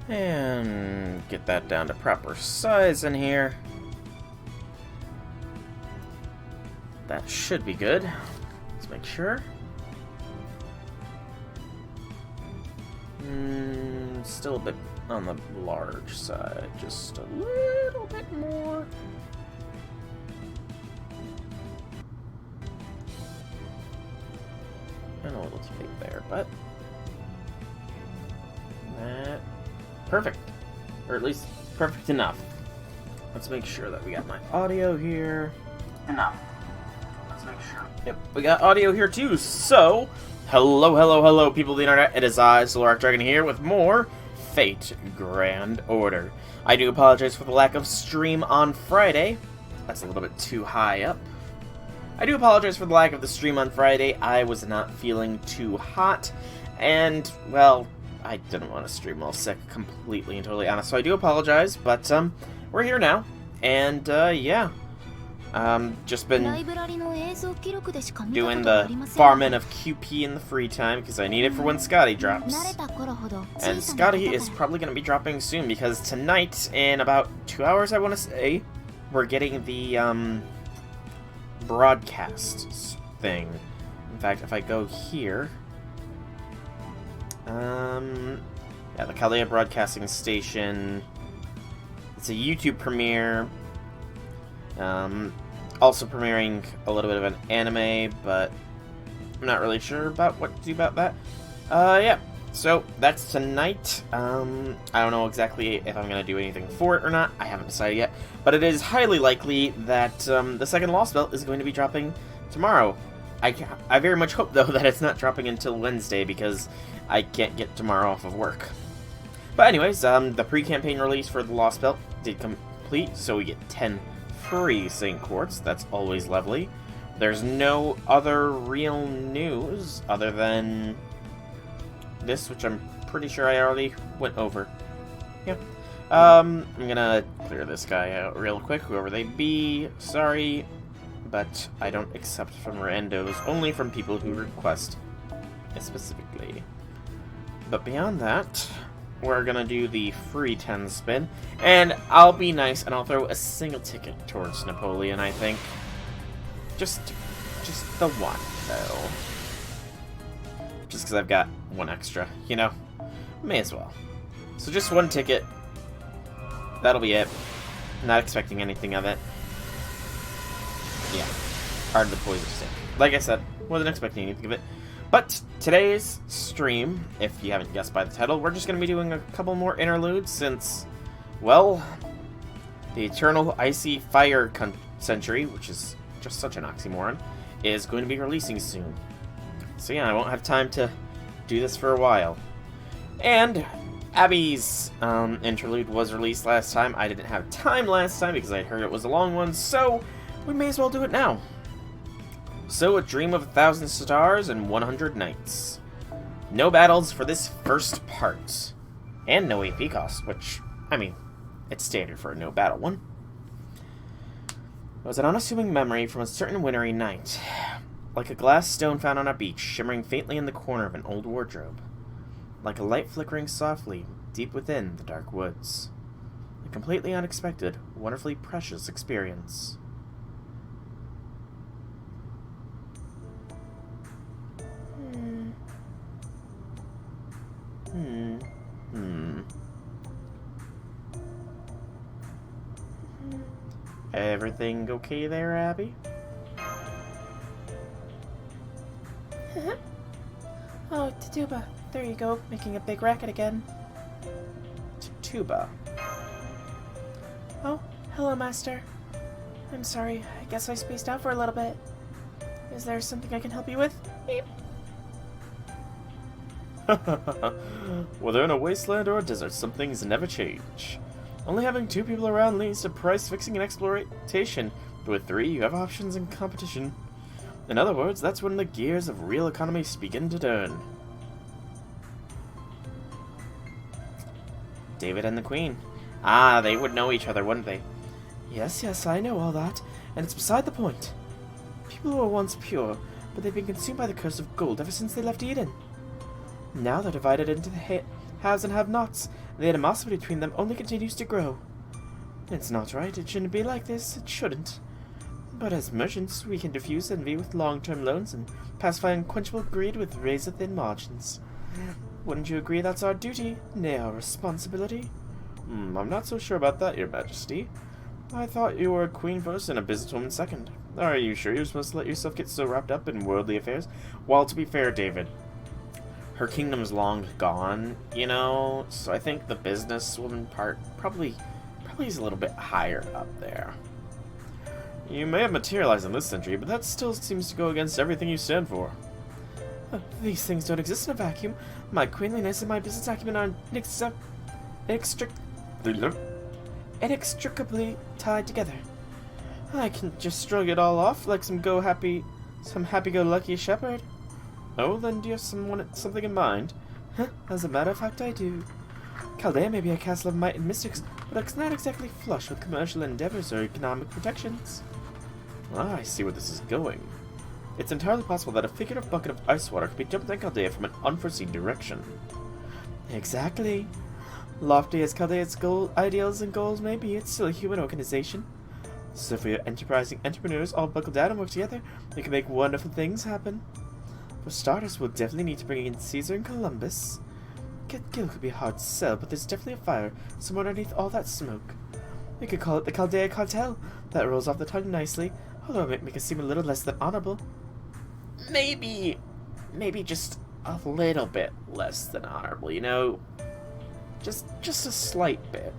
And get that down to proper size in here. That should be good. Let's make sure. Still a bit on the large side. Just a little bit more. And a little too big there, but that perfect, or at least perfect enough. Let's make sure that we got my audio here. Enough. Let's make sure. Yep, we got audio here too. So, hello, people of the internet. It is I, Solar Dragon, here with more Fate Grand Order. I do apologize for the lack of stream on Friday. That's a little bit too high up. I do apologize for the lack of the stream on Friday. I was not feeling too hot, and, well, I didn't want to stream while sick, completely and totally honest, so I do apologize, but, we're here now, and, yeah. Just been doing the farming of QP in the free time, because I need it for when Scotty drops. And Scotty is probably going to be dropping soon, because tonight, in about 2 hours, I want to say, we're getting the, broadcast thing. In fact, if I go here, yeah, the Kalia Broadcasting Station. It's a YouTube premiere. Also premiering a little bit of an anime, but I'm not really sure about what to do about that. Yeah. So that's tonight. I don't know exactly if I'm going to do anything for it or not. I haven't decided yet. But it is highly likely that the second Lost Belt is going to be dropping tomorrow. I very much hope, though, that it's not dropping until Wednesday, because I can't get tomorrow off of work. But anyways, the pre-campaign release for the Lost Belt did complete, so we get 10 free Saint Quartz. That's always lovely. There's no other real news other than this, which I'm pretty sure I already went over. Yeah. I'm gonna clear this guy out real quick, whoever they be. Sorry, but I don't accept from randos, only from people who request specifically. But beyond that, we're gonna do the free 10 spin, and I'll be nice and I'll throw a single ticket towards Napoleon, I think. Just the one, though. Just because I've got one extra, you know? May as well. So just one ticket. That'll be it. Not expecting anything of it. Yeah. Hard the poison stick. Like I said, wasn't expecting anything of it. But today's stream, if you haven't guessed by the title, we're just going to be doing a couple more interludes since, well, the Eternal Icy Fire Century, which is just such an oxymoron, is going to be releasing soon. So yeah, I won't have time to do this for a while. And Abby's interlude was released last time. I didn't have time last time because I heard it was a long one, so we may as well do it now. So, A Dream of 1,000 Stars and 100 Nights. No battles for this first part. And no AP cost, which, I mean, it's standard for a no battle one. It was an unassuming memory from a certain wintry night. Like a glass stone found on a beach, shimmering faintly in the corner of an old wardrobe. Like a light flickering softly, deep within the dark woods. A completely unexpected, wonderfully precious experience. Everything okay there, Abby? Oh, Tatuba. There you go, making a big racket again. Tuba. Oh, hello, Master. I'm sorry, I guess I spaced out for a little bit. Is there something I can help you with? Beep. Whether in a wasteland or a desert, some things never change. Only having 2 people around leads to price fixing and exploitation, but with 3 you have options and competition. In other words, that's when the gears of real economies begin to turn. David and the Queen. Ah, they would know each other, wouldn't they? Yes, I know all that, and it's beside the point. People were once pure, but they've been consumed by the curse of gold ever since they left Eden. Now they're divided into the haves and have-nots, and the animosity between them only continues to grow. It's not right, it shouldn't be like this, it shouldn't. But as merchants, we can diffuse envy with long-term loans and pacify unquenchable greed with razor-thin margins. Wouldn't you agree that's our duty, nay, our responsibility? I'm not so sure about that, Your Majesty. I thought you were a queen first and a businesswoman second. Are you sure you're supposed to let yourself get so wrapped up in worldly affairs? Well, to be fair, David, her kingdom's long gone, you know, so I think the businesswoman part probably is a little bit higher up there. You may have materialized in this century, but that still seems to go against everything you stand for. These things don't exist in a vacuum. My queenliness and my business acumen are inextricably tied together. I can just shrug it all off like some happy-go-lucky shepherd. Oh, then do you have something in mind? As a matter of fact, I do. Chaldea may be a castle of might and mystics, but it's not exactly flush with commercial endeavors or economic protections. I see where this is going. It's entirely possible that a figurative bucket of ice water could be dumped on Chaldea from an unforeseen direction. Exactly. Lofty as Chaldea's ideals and goals may be, it's still a human organization. So if we are enterprising entrepreneurs all buckle down and work together, we can make wonderful things happen. For starters, we'll definitely need to bring in Caesar and Columbus. Gil could be hard to sell, but there's definitely a fire somewhere underneath all that smoke. We could call it the Chaldea Cartel. That rolls off the tongue nicely, although it might make us seem a little less than honorable. Maybe just a little bit less than honorable, you know? Just a slight bit.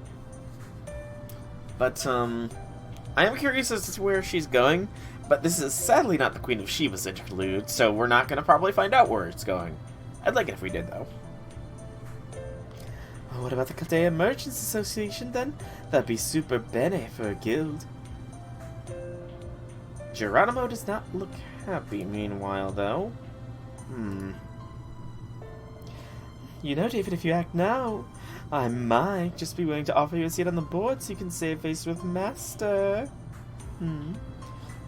But, I am curious as to where she's going, but this is sadly not the Queen of Sheba's interlude, so we're not going to probably find out where it's going. I'd like it if we did, though. What about the Chaldea Merchants Association, then? That'd be super bene for a guild. Geronimo does not look happy, meanwhile, though. You know, David, if you act now, I might just be willing to offer you a seat on the board so you can save face with Master.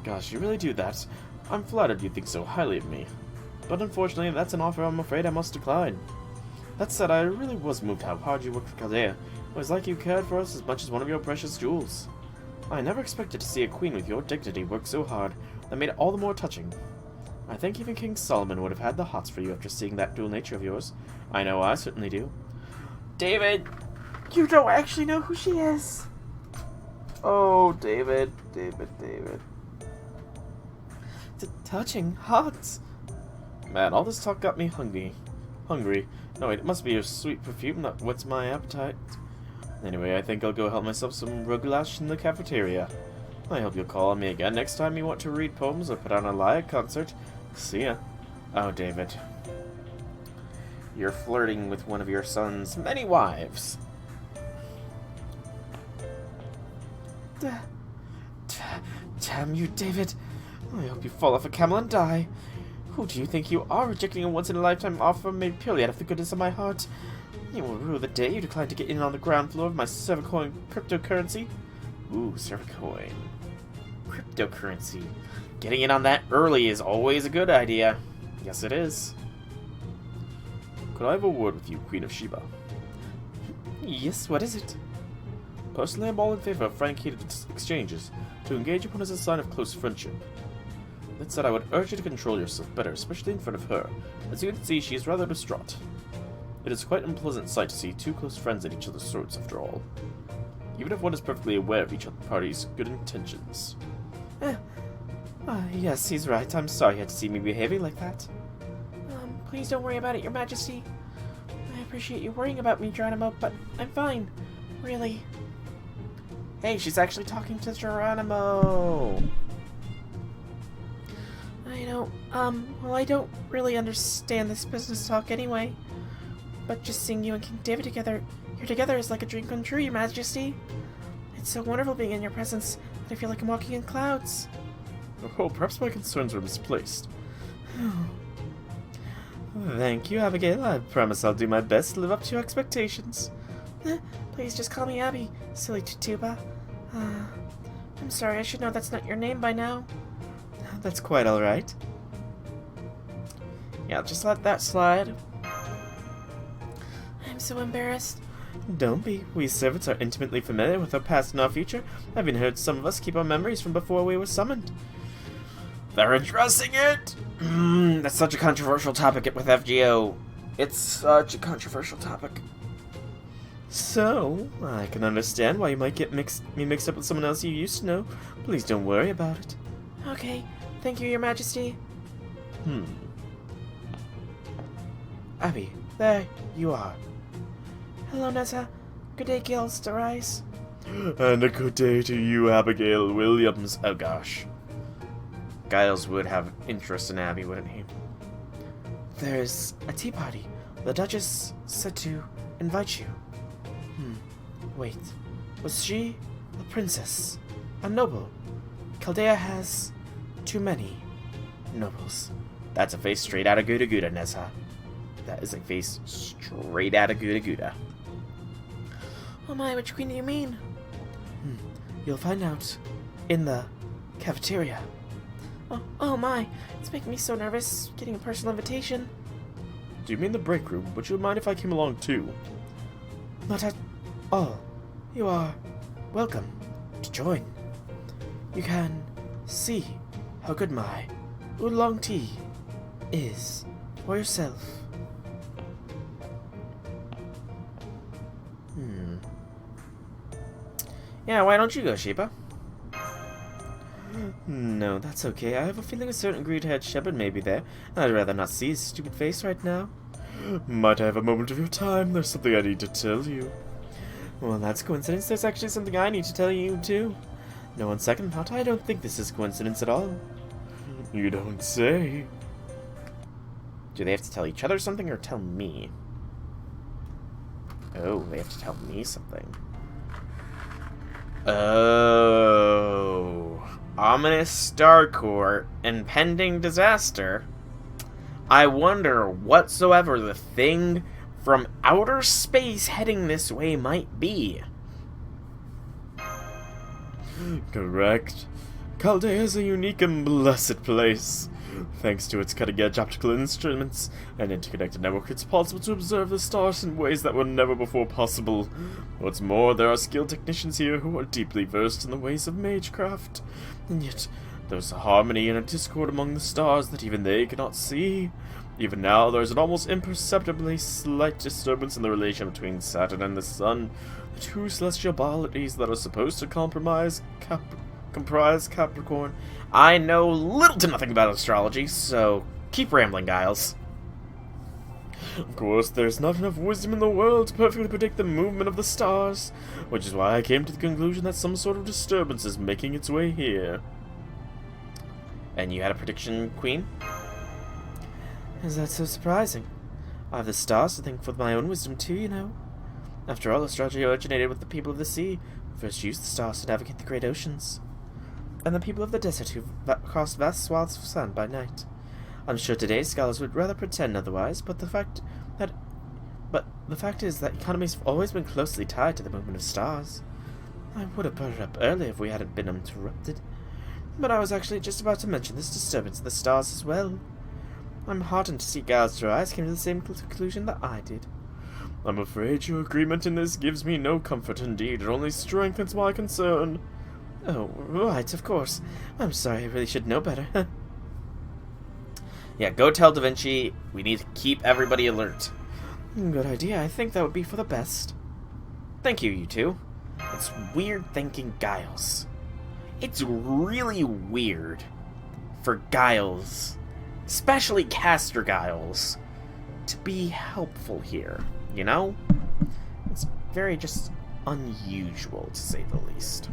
Gosh, you really do that. I'm flattered you think so highly of me. But unfortunately, that's an offer I'm afraid I must decline. That said, I really was moved how hard you worked for Chaldea. It was like you cared for us as much as one of your precious jewels. I never expected to see a queen with your dignity work so hard. That made it all the more touching. I think even King Solomon would have had the hots for you after seeing that dual nature of yours. I know I certainly do. David! You don't actually know who she is! Oh, David. Touching, hot. Man, all this talk got me hungry. No, wait, it must be your sweet perfume that whets my appetite. Anyway, I think I'll go help myself some rougulash in the cafeteria. I hope you'll call on me again next time you want to read poems or put on a live concert. See ya. Oh, David. You're flirting with one of your son's many wives. Damn you, David. I hope you fall off a camel and die. Who do you think you are, rejecting a once-in-a-lifetime offer made purely out of the goodness of my heart? You will rue the day you decline to get in on the ground floor of my Servercoin cryptocurrency. Ooh, Servercoin. Cryptocurrency. Getting in on that early is always a good idea. Yes, it is. Could I have a word with you, Queen of Sheba? Yes, what is it? Personally, I'm all in favor of frank-heated exchanges, to engage upon as a sign of close friendship. That said, I would urge you to control yourself better, especially in front of her. As you can see, she is rather distraught. It is quite an unpleasant sight to see two close friends at each other's throats, after all. Even if one is perfectly aware of each other party's good intentions. Yes, he's right. I'm sorry you had to see me behaving like that. Please don't worry about it, Your Majesty. I appreciate you worrying about me, Geronimo, but I'm fine. Really. Hey, she's actually talking to Geronimo! I know. Well, I don't really understand this business talk anyway. But just seeing you and King David together, here together is like a dream come true, Your Majesty. It's so wonderful being in your presence that I feel like I'm walking in clouds. Oh, perhaps my concerns were misplaced. Thank you, Abigail. I promise I'll do my best to live up to your expectations. Please just call me Abby, silly Tutuba. I'm sorry, I should know that's not your name by now. That's quite alright. Yeah, just let that slide. I'm so embarrassed. Don't be. We servants are intimately familiar with our past and our future. I've even heard some of us keep our memories from before we were summoned. They're addressing it! That's such a controversial topic with FGO. It's such a controversial topic. So, I can understand why you might get me mixed up with someone else you used to know. Please don't worry about it. Okay. Thank you, Your Majesty. Abby, there you are. Hello, Nessa. Good day, Gills to Rise. And a good day to you, Abigail Williams. Oh gosh. Giles would have interest in Abby, wouldn't he? There's a tea party. The Duchess said to invite you. Wait. Was she a princess? A noble? Chaldea has too many nobles. That's a face straight out of Gouda Gouda, Nessa. That is a face straight out of Gouda Gouda. Oh my, which queen do you mean? You'll find out in the cafeteria. Oh my, it's making me so nervous getting a personal invitation. Do you mean the break room? Would you mind if I came along too? Not at all. You are welcome to join. You can see how good my oolong tea is for yourself. Yeah, why don't you go, Sheba? No, that's okay. I have a feeling a certain greed-haired shepherd may be there, and I'd rather not see his stupid face right now. Might I have a moment of your time? There's something I need to tell you. Well, that's coincidence. There's actually something I need to tell you, too. No, on second thought, I don't think this is coincidence at all. You don't say. Do they have to tell each other something or tell me? Oh, they have to tell me something. Oh. Ominous Star Court, impending disaster. I wonder whatsoever the thing from outer space heading this way might be. Correct. Chaldea is a unique and blessed place. Thanks to its cutting-edge optical instruments and interconnected network, it's possible to observe the stars in ways that were never before possible. What's more, there are skilled technicians here who are deeply versed in the ways of magecraft. And yet, there's a harmony and a discord among the stars that even they cannot see. Even now, there's an almost imperceptibly slight disturbance in the relation between Saturn and the Sun, the two celestial bodies that are supposed to comprise Capricorn. I know little to nothing about astrology, so keep rambling, Giles. Of course, there's not enough wisdom in the world to perfectly predict the movement of the stars, which is why I came to the conclusion that some sort of disturbance is making its way here. And you had a prediction, Queen? Is that so surprising? I have the stars to thank for my own wisdom too, you know. After all, astrology originated with the people of the sea, who first used the stars to navigate the great oceans, and the people of the desert who crossed vast swaths of sand by night. I'm sure today's scholars would rather pretend otherwise, but the fact is that economies have always been closely tied to the movement of stars. I would have brought it up earlier if we hadn't been interrupted, but I was actually just about to mention this disturbance of the stars as well. I'm heartened to see Giles' eyes came to the same conclusion that I did. I'm afraid your agreement in this gives me no comfort indeed. It only strengthens my concern. Oh, right, of course. I'm sorry, I really should know better. Yeah, go tell Da Vinci we need to keep everybody alert. Good idea. I think that would be for the best. Thank you, you two. It's weird thanking Giles. It's really weird for Giles, especially Caster Giles, to be helpful here, you know? It's very just unusual, to say the least.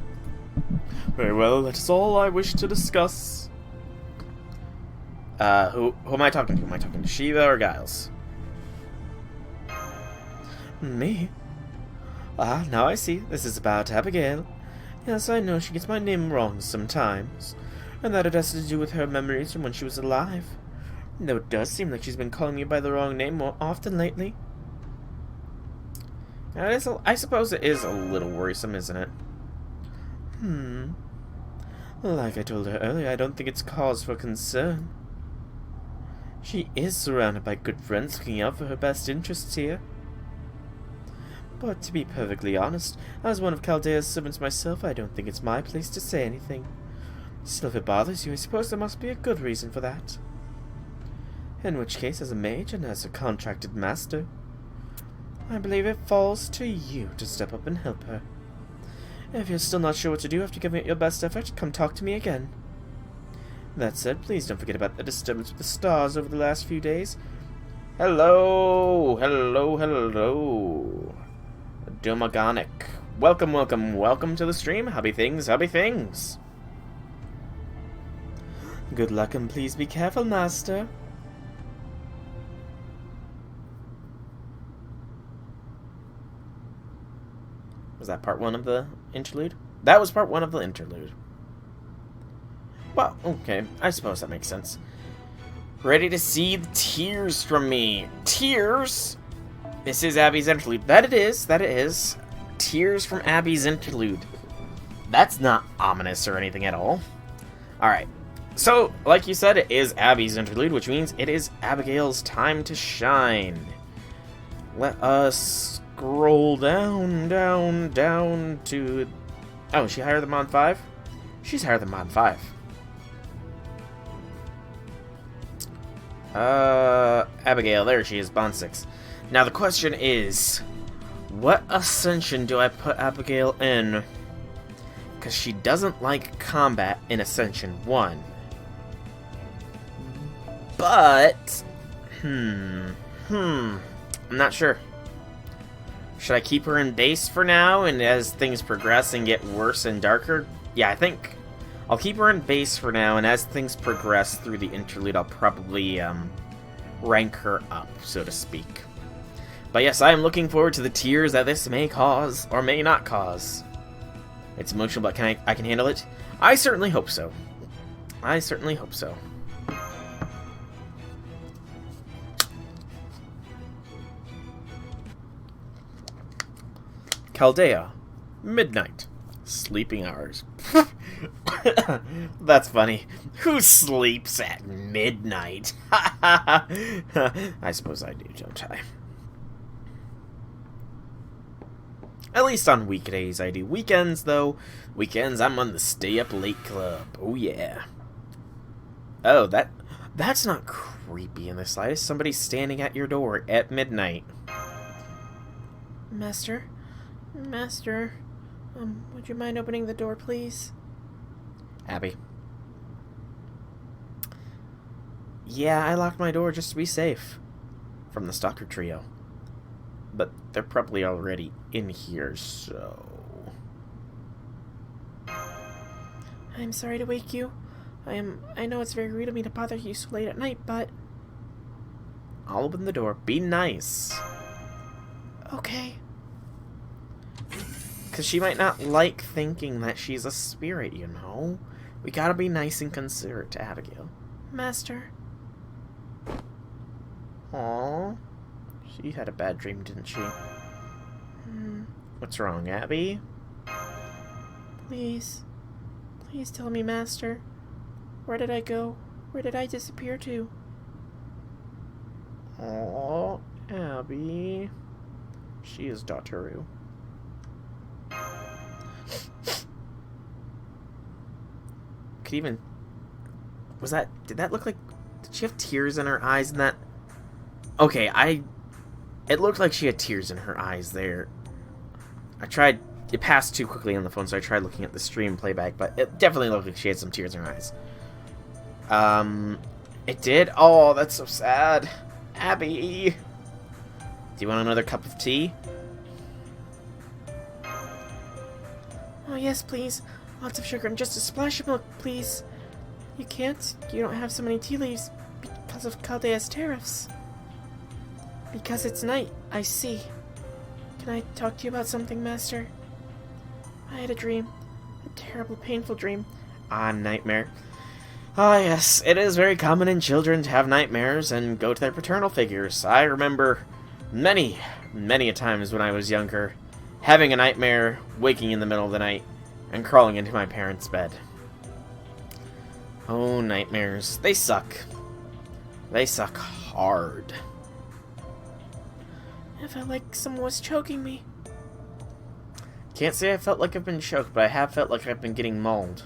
Very well, that is all I wish to discuss. Who am I talking to? Am I talking to Shiva or Giles? Me? Ah, now I see. This is about Abigail. Yes, I know she gets my name wrong sometimes, and that it has to do with her memories from when she was alive. Though it does seem like she's been calling me by the wrong name more often lately. I suppose it is a little worrisome, isn't it? Like I told her earlier, I don't think it's cause for concern. She is surrounded by good friends looking out for her best interests here. But to be perfectly honest, as one of Chaldea's servants myself, I don't think it's my place to say anything. Still, if it bothers you, I suppose there must be a good reason for that. In which case, as a mage and as a contracted master, I believe it falls to you to step up and help her. If you're still not sure what to do after giving it your best effort, come talk to me again. That said, please don't forget about the disturbance with the stars over the last few days. Hello! Hello, hello. Domagonic. Welcome, welcome, welcome to the stream. Happy things, happy things. Good luck and please be careful, master. Was that part 1 of the interlude? That was part 1 of the interlude. Well, okay, I suppose that makes sense. Ready to see the tears from me. Tears? This is Abby's interlude. That it is. Tears from Abby's interlude. That's not ominous or anything at all. Alright, so, like you said, it is Abby's interlude, which means it is Abigail's time to shine. Let us scroll down to... Oh, is she higher than Mod 5? She's higher than Mod 5. Abigail, there she is, Bond 6. Now the question is, what ascension do I put Abigail in? Because she doesn't like combat in Ascension 1. But, I'm not sure. Should I keep her in base for now, and as things progress and get worse and darker? Yeah, I think I'll keep her in base for now, and as things progress through the interlude, I'll probably rank her up, so to speak. But yes, I am looking forward to the tears that this may cause, or may not cause. It's emotional, but I can handle it? I certainly hope so. I certainly hope so. Chaldea, midnight, sleeping hours. That's funny. Who sleeps at midnight? I suppose I do, don't I? At least on weekdays I do. Weekends, though. Weekends, I'm on the Stay Up Late Club. Oh, yeah. Oh, that's not creepy in the slightest. Somebody's standing at your door at midnight. Master? Would you mind opening the door, please? Abby. Yeah, I locked my door just to be safe. From the Stalker Trio. But they're probably already in here, so... I'm sorry to wake you. I know it's very rude of me to bother you so late at night, but... I'll open the door. Be nice. Okay. Because she might not like thinking that she's a spirit, you know? We gotta be nice and considerate to Abigail. Master. Aww. She had a bad dream, didn't she? What's wrong, Abby? Please tell me, Master. Where did I go? Where did I disappear to? Aww, Abby. She is Dotaru. Could even... Did that look like... Did she have tears in her eyes in that... Okay, It looked like she had tears in her eyes there. I tried... It passed too quickly on the phone, so I tried looking at the stream playback, but it definitely looked like she had some tears in her eyes. It did? Oh, that's so sad. Abby! Do you want another cup of tea? Oh, yes, please. Lots of sugar and just a splash of milk, please. You can't? You don't have so many tea leaves because of Chaldea's tariffs. Because it's night, I see. Can I talk to you about something, Master? I had a dream. A terrible, painful dream. Ah, nightmare. Ah, yes, it is very common in children to have nightmares and go to their paternal figures. I remember many a times when I was younger, having a nightmare, waking in the middle of the night, and crawling into my parents' bed. Oh, nightmares. They suck. They suck hard. I felt like someone was choking me. Can't say I felt like I've been choked, but I have felt like I've been getting mauled.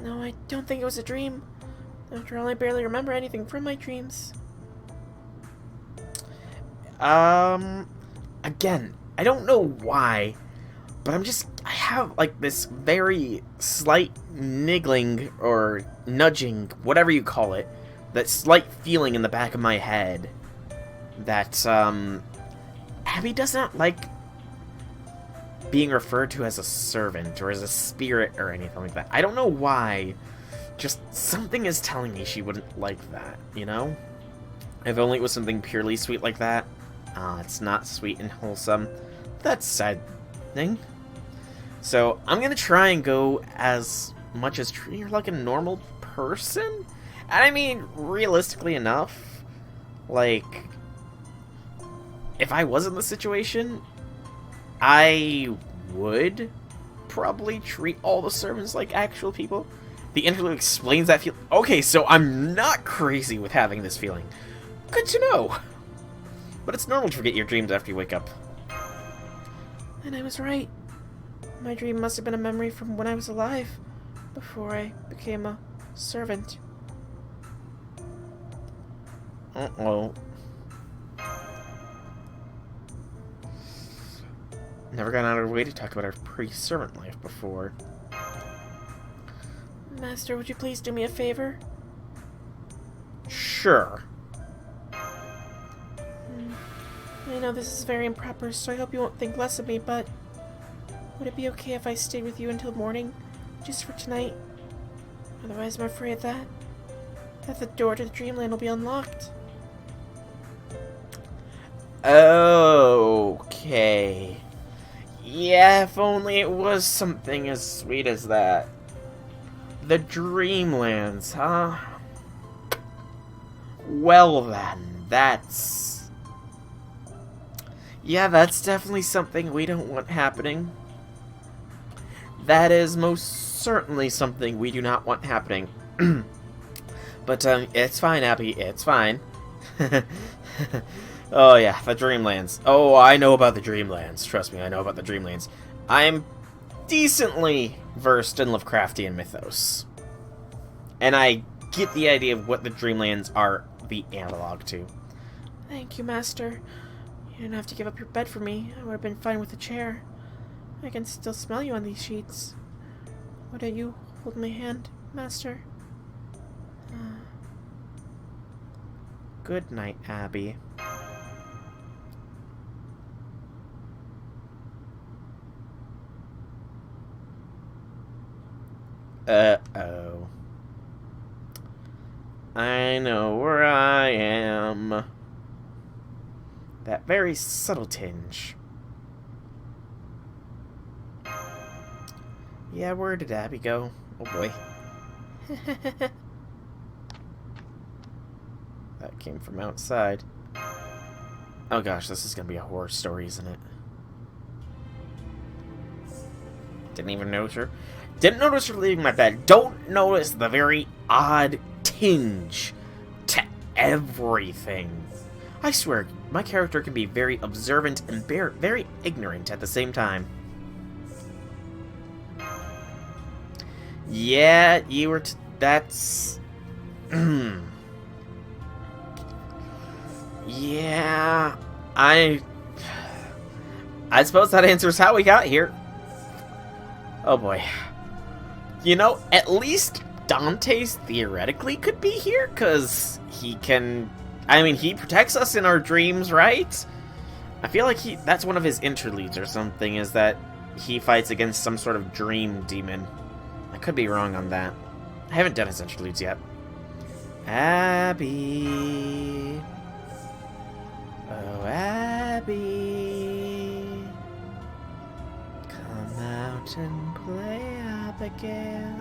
No, I don't think it was a dream. After all, I barely remember anything from my dreams. Again, I don't know why, but I have, like, this very slight niggling, or nudging, whatever you call it, that slight feeling in the back of my head that, Abby does not like being referred to as a servant, or as a spirit, or anything like that. I don't know why, just something is telling me she wouldn't like that, you know? If only it was something purely sweet like that. It's not sweet and wholesome. That's saddening. So, I'm gonna try and go as much as treat her like a normal person? And I mean, realistically enough, like, if I was in the situation, I would probably treat all the servants like actual people. The interlude explains that feeling. Okay, so I'm not crazy with having this feeling. Good to know. But it's normal to forget your dreams after you wake up. And I was right. My dream must have been a memory from when I was alive, before I became a servant. Uh-oh. Never gone out of our way to talk about our pre-servant life before. Master, would you please do me a favor? Sure. I know this is very improper, so I hope you won't think less of me, but would it be okay if I stayed with you until morning, just for tonight? Otherwise, I'm afraid that the door to the dreamland will be unlocked. Okay. Yeah, if only it was something as sweet as that. The Dreamlands, huh? Well then, that's... yeah, that's definitely something we don't want happening. That is most certainly something we do not want happening. But, it's fine, Abby, it's fine. Oh yeah, the Dreamlands. Oh, I know about the Dreamlands. Trust me, I know about the Dreamlands. I'm decently versed in Lovecraftian mythos. And I get the idea of what the Dreamlands are the analog to. Thank you, Master. You didn't have to give up your bed for me. I would have been fine with a chair. I can still smell you on these sheets. Why don't you hold my hand, Master? Good night, Abby. Uh-oh. I know where I am. That very subtle tinge. Yeah, where did Abby go? Oh boy. That came from outside. Oh gosh, this is gonna be a horror story, isn't it? Didn't even notice her. Didn't notice her leaving my bed. Don't notice the very odd tinge to everything. I swear, my character can be very observant and very ignorant at the same time. Yeah, you were that's... yeah, I suppose that answers how we got here. Oh boy. You know, at least Dante's theoretically could be here, because he can... I mean, he protects us in our dreams, right? I feel like that's one of his interludes or something, is that he fights against some sort of dream demon. I could be wrong on that. I haven't done his interludes yet. Abby. Oh, Abby. Come out and play, Abigail.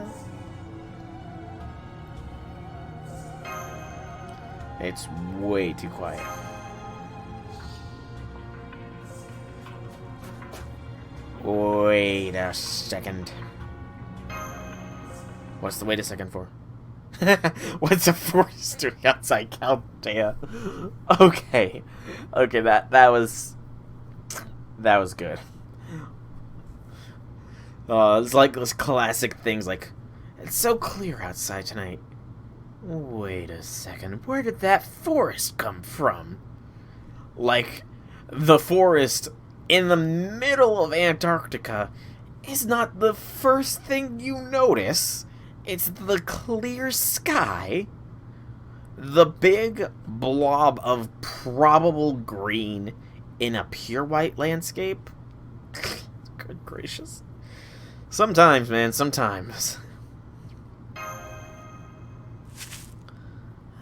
It's way too quiet. Wait a second. What's the wait a second for? What's a force doing outside Chaldea? Okay. Okay, that was... That was good. It's like those classic things like, it's so clear outside tonight. Wait a second, where did that forest come from? Like, the forest in the middle of Antarctica is not the first thing you notice. It's the clear sky, the big blob of probable green in a pure white landscape. Good gracious. Sometimes, man, sometimes.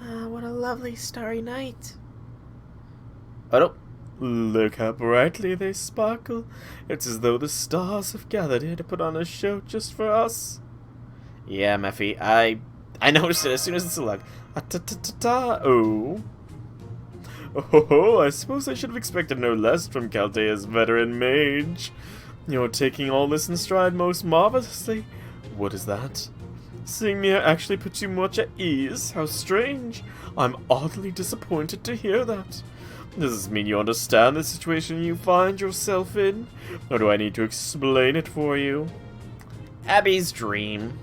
What a lovely starry night. Oh, no. Look how brightly they sparkle. It's as though the stars have gathered here to put on a show just for us. Yeah, Mephi, I noticed it as soon as it's like, oh. Oh, I suppose I should have expected no less from Chaldea's veteran mage. You're taking all this in stride most marvelously. What is that? Seeing me actually put you much at ease? How strange. I'm oddly disappointed to hear that. Does this mean you understand the situation you find yourself in? Or do I need to explain it for you? Abby's dream.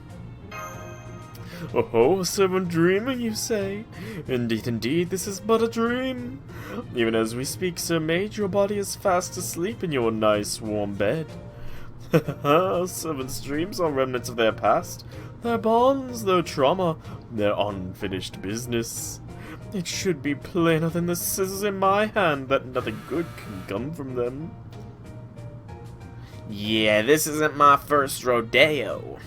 Oh, someone dreaming, you say? Indeed, indeed, this is but a dream. Even as we speak, Sir Mage, your body is fast asleep in your nice warm bed. Servants' dreams are remnants of their past, their bonds, their trauma, their unfinished business. It should be plainer than the scissors in my hand that nothing good can come from them. Yeah, this isn't my first rodeo.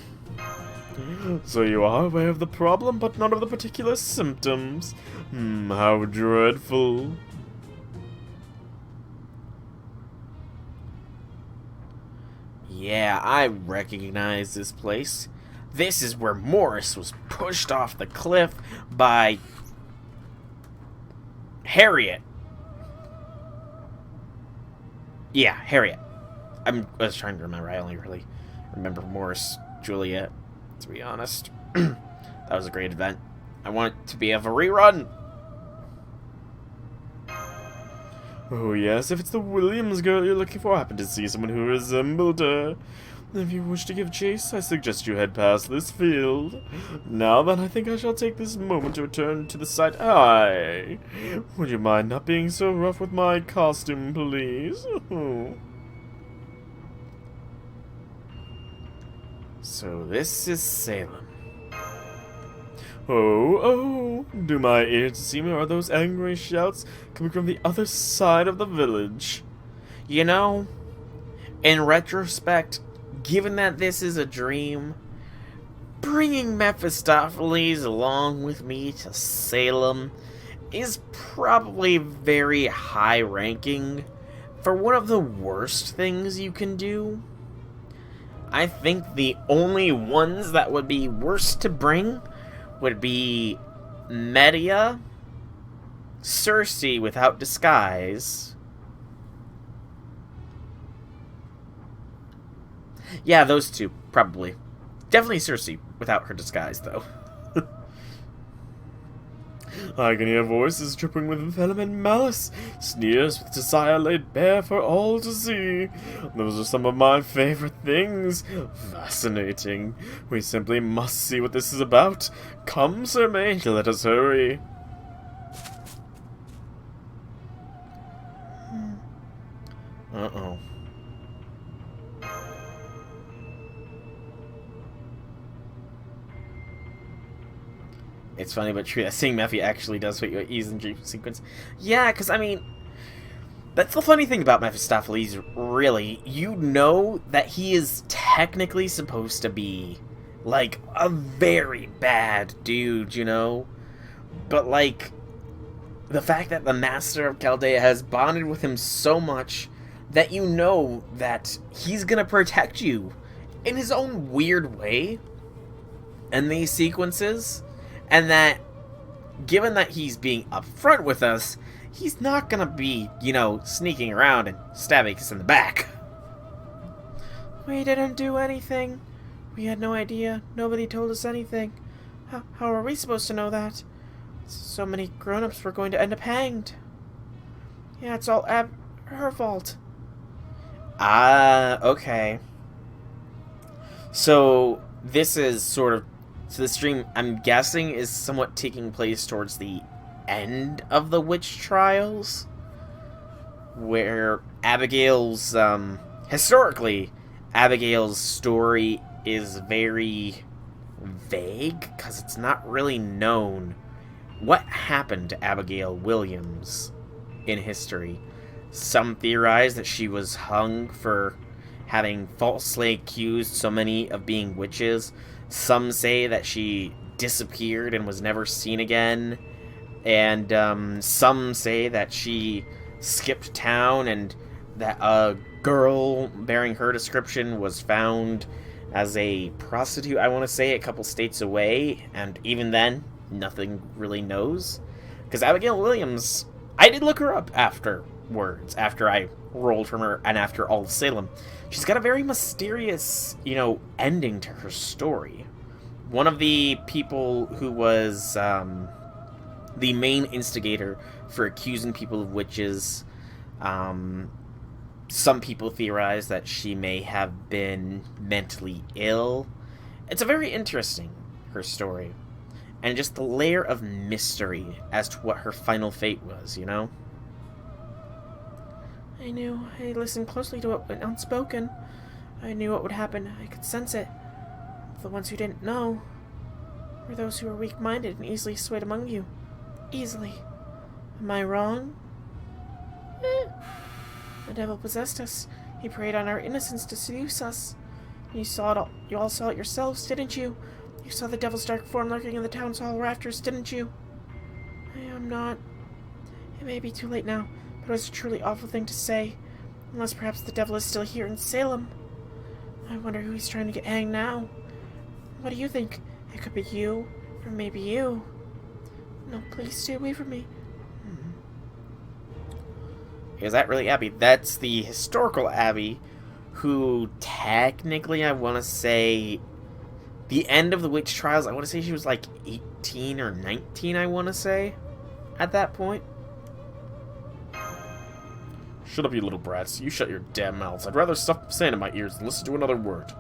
So you are aware of the problem, but not of the particular symptoms. How dreadful. Yeah, I recognize this place. This is where Morris was pushed off the cliff by Harriet. Yeah, Harriet. I was trying to remember. I only really remember Morris, Juliet, to be honest. That was a great event. I want it to be a rerun. Oh yes, if it's the Williams girl you're looking for, I happen to see someone who resembled her. If you wish to give chase, I suggest you head past this field. Now then, I think I shall take this moment to return to the site. Aye. Would you mind not being so rough with my costume, please? So this is Salem. Oh, do my ears deceive me, or are those angry shouts coming from the other side of the village? You know, in retrospect, given that this is a dream, bringing Mephistopheles along with me to Salem is probably very high ranking for one of the worst things you can do. I think the only ones that would be worse to bring would be Medea, Cersei without disguise. Yeah, those two, probably. Definitely Cersei without her disguise, though. I can hear voices dripping with venom and malice, sneers with desire laid bare for all to see. Those are some of my favorite things. Fascinating. We simply must see what this is about. Come, Sir Mage, let us hurry. Uh-oh. It's funny but true that seeing Mephi actually does put you at ease in dream sequence. Yeah, because, I mean, that's the funny thing about Mephistopheles, really. You know that he is technically supposed to be, like, a very bad dude, you know? But, like, the fact that the Master of Chaldea has bonded with him so much that you know that he's gonna protect you in his own weird way in these sequences. And that, given that he's being upfront with us, he's not gonna be, you know, sneaking around and stabbing us in the back. We didn't do anything. We had no idea. Nobody told us anything. How are we supposed to know that? So many grown-ups were going to end up hanged. Yeah, it's all her fault. Ah, okay. So this is sort of so the stream I'm guessing is somewhat taking place towards the end of the witch trials, where Abigail's historically Abigail's story is very vague because it's not really known what happened to Abigail Williams in history. Some theorize that she was hung for having falsely accused so many of being witches. Some say that she disappeared and was never seen again. And some say that she skipped town and that a girl bearing her description was found as a prostitute, I want to say, a couple states away. And even then, nothing really knows. Because Abigail Williams, I did look her up afterwards, after I rolled from her and after all of Salem. She's got a very mysterious, ending to her story. One of the people who was the main instigator for accusing people of witches, some people theorize that she may have been mentally ill. It's a very interesting, her story. And just the layer of mystery as to what her final fate was, I knew. I listened closely to what went unspoken. I knew what would happen. I could sense it. The ones who didn't know were those who were weak-minded and easily swayed among you. Easily. Am I wrong? The devil possessed us. He preyed on our innocence to seduce us. You saw it all. You all saw it yourselves, didn't you? You saw the devil's dark form lurking in the town's hall rafters, didn't you? I am not. It may be too late now, but it was a truly awful thing to say. Unless perhaps the devil is still here in Salem. I wonder who he's trying to get hanged now. What do you think? It could be you, or maybe you. No, please stay away from me. Is that really Abby? That's the historical Abby, who technically, I want to say, the end of the witch trials, I want to say she was like 18 or 19, I want to say, at that point. Shut up, you little brats. You shut your damn mouths. I'd rather stuff sand in my ears than listen to another word.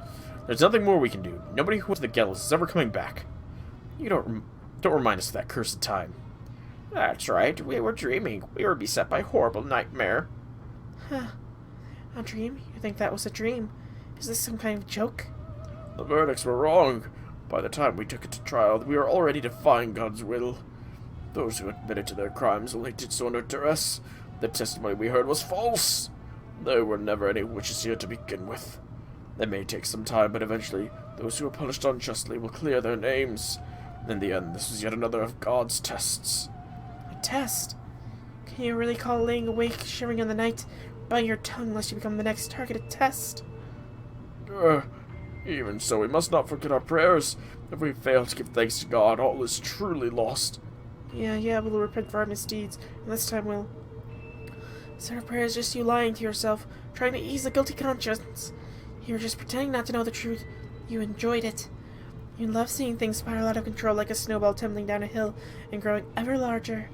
There's nothing more we can do. Nobody who went to the gallows is ever coming back. You don't remind us of that cursed time. That's right. We were dreaming. We were beset by a horrible nightmare. Huh. A dream? You think that was a dream? Is this some kind of joke? The verdicts were wrong. By the time we took it to trial, we were already defying God's will. Those who admitted to their crimes only did so under duress. The testimony we heard was false. There were never any witches here to begin with. It may take some time, but eventually, those who are punished unjustly will clear their names. In the end, this was yet another of God's tests. A test? Can you really call laying awake, shivering in the night, biting your tongue lest you become the next target a test? Even so, we must not forget our prayers. If we fail to give thanks to God, all is truly lost. Yeah, we'll repent for our misdeeds, and this time we'll... So our prayer is just you lying to yourself, trying to ease a guilty conscience. You were just pretending not to know the truth. You enjoyed it. You love seeing things spiral out of control like a snowball tumbling down a hill and growing ever larger.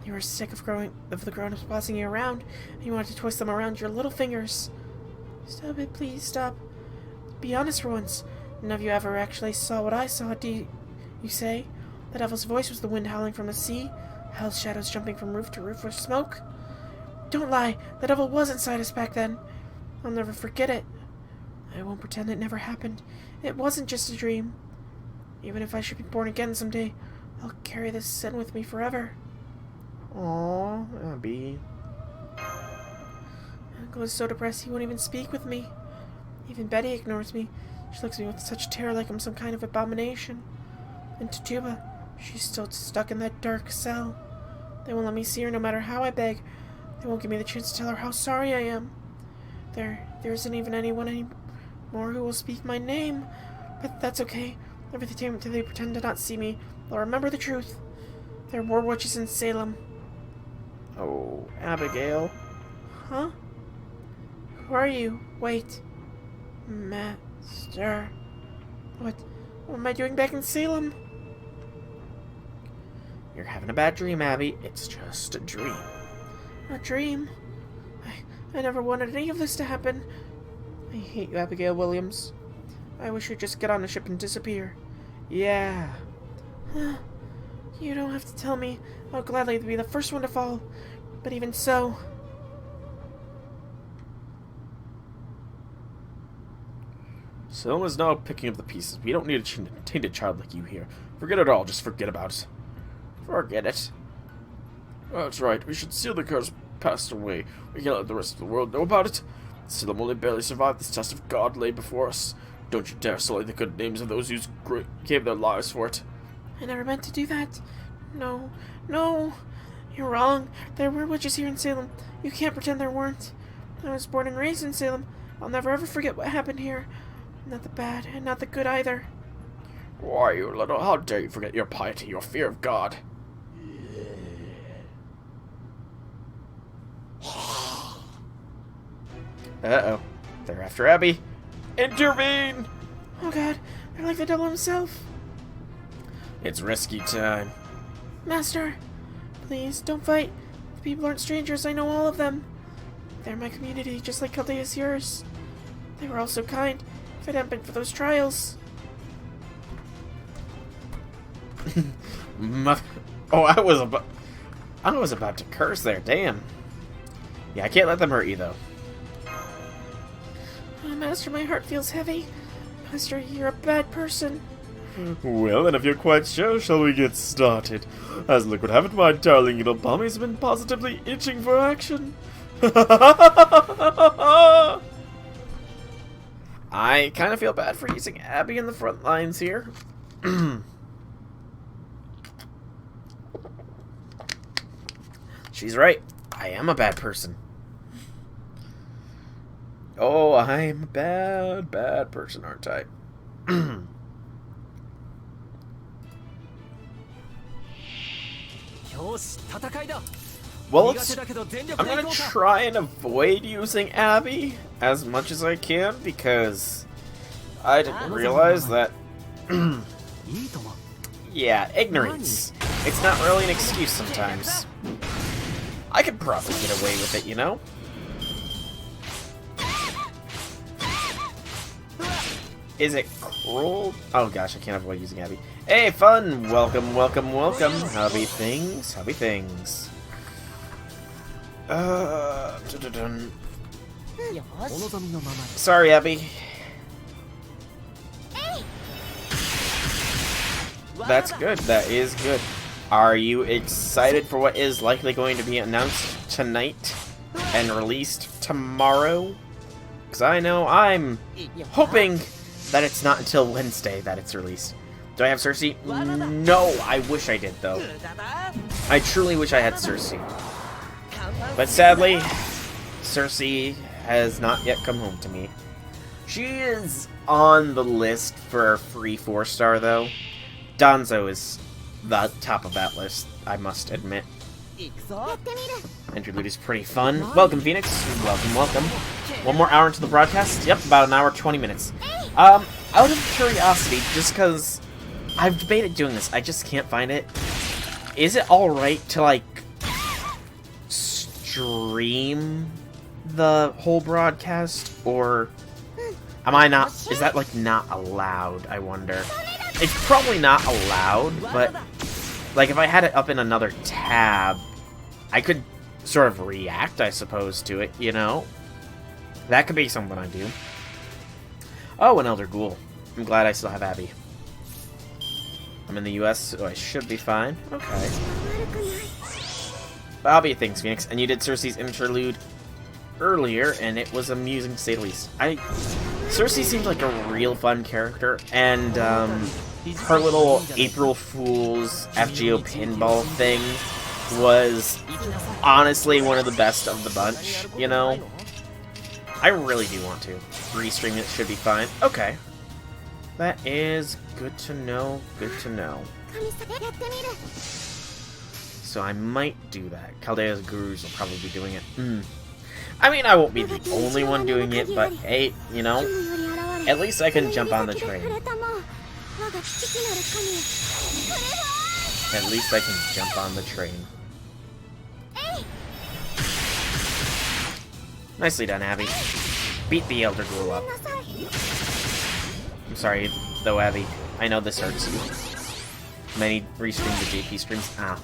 You were sick of the grown-ups bossing you around, and you wanted to twist them around your little fingers. Stop it, please, stop. Be honest for once. None of you ever actually saw what I saw, do you say? The devil's voice was the wind howling from the sea, hell's shadows jumping from roof to roof with smoke. Don't lie, the devil was inside us back then. I'll never forget it. I won't pretend it never happened. It wasn't just a dream. Even if I should be born again someday, I'll carry this sin with me forever. Aww, Abby. Uncle is so depressed he won't even speak with me. Even Betty ignores me. She looks at me with such terror like I'm some kind of abomination. And Tituba, she's still stuck in that dark cell. They won't let me see her no matter how I beg. They won't give me the chance to tell her how sorry I am. There isn't even anyone anymore who will speak my name. But that's okay. Every time they pretend to not see me, they'll remember the truth. There were witches in Salem. Oh, Abigail. Huh? Who are you? Wait. Master. What am I doing back in Salem? You're having a bad dream, Abby. It's just a dream. A dream? I never wanted any of this to happen. I hate you, Abigail Williams. I wish you'd just get on a ship and disappear. Yeah. You don't have to tell me. I'll gladly be the first one to fall. But even so... Selena's now picking up the pieces. We don't need a tainted child like you here. Forget it all. Just forget about it. Forget it. That's right. We should seal the curse passed away. We can't let the rest of the world know about it. Salem only barely survived this test of God laid before us. Don't you dare sully the good names of those who gave their lives for it. I never meant to do that. No. No. You're wrong. There were witches here in Salem. You can't pretend there weren't. I was born and raised in Salem. I'll never ever forget what happened here. Not the bad, and not the good either. Why, you little... How dare you forget your piety, your fear of God? Uh-oh. They're after Abby. Intervene! Oh god, they're like the devil himself. It's rescue time. Master, please, don't fight. The people aren't strangers, I know all of them. They're my community, just like Caldea's yours. They were all so kind. If it hadn't been for those trials... Oh, I was about to curse there, damn. Yeah, I can't let them hurt you, though. Oh, Master, my heart feels heavy. Master, you're a bad person. Well, then if you're quite sure, shall we get started? As luck would have it, my darling little bummies have been positively itching for action. I kind of feel bad for using Abby in the front lines here. She's right. I am a bad person. Oh, I'm a bad, bad person, aren't I? Well, I'm gonna try and avoid using Abby as much as I can because I didn't realize that. Yeah, ignorance. It's not really an excuse sometimes. I could probably get away with it, you know? Is it cruel? Oh gosh, I can't avoid using Abby. Hey, fun! Welcome, welcome, welcome. Howdy things, howdy things. Dun-dun-dun. Sorry, Abby. That's good, that is good. Are you excited for what is likely going to be announced tonight and released tomorrow? Because I know I'm hoping that it's not until Wednesday that it's released. Do I have Cersei? No, I wish I did, though. I truly wish I had Cersei. But sadly, Cersei has not yet come home to me. She is on the list for a free 4-star, though. Danzo is the top of that list, I must admit. Interlude is pretty fun. Welcome, Phoenix. Welcome, welcome. One more hour into the broadcast. Yep, about an hour, 20 minutes. Out of curiosity, just because I've debated doing this, I just can't find it. Is it alright to, like, stream the whole broadcast? Or am I not... Is that, like, not allowed, I wonder? It's probably not allowed, but... Like, if I had it up in another tab, I could sort of react, I suppose, to it, you know? That could be something I do. Oh, an Elder Ghoul. I'm glad I still have Abby. I'm in the US, so I should be fine. Okay. But I'll be at things, Phoenix. And you did Cersei's Interlude earlier, and it was amusing to say the least. Cersei seemed like a real fun character, and, her little April Fool's FGO pinball thing was honestly one of the best of the bunch, you know? I really do want to. Restream it should be fine. Okay. That is good to know, good to know. So I might do that. Caldea's Gurus will probably be doing it. I mean, I won't be the only one doing it, but hey, you know, at least I can jump on the train. At least I can jump on the train. Nicely done, Abby. Beat the Elder Ghoul up. I'm sorry, though, Abby. I know this hurts you. Many restream the JP streams. Ah.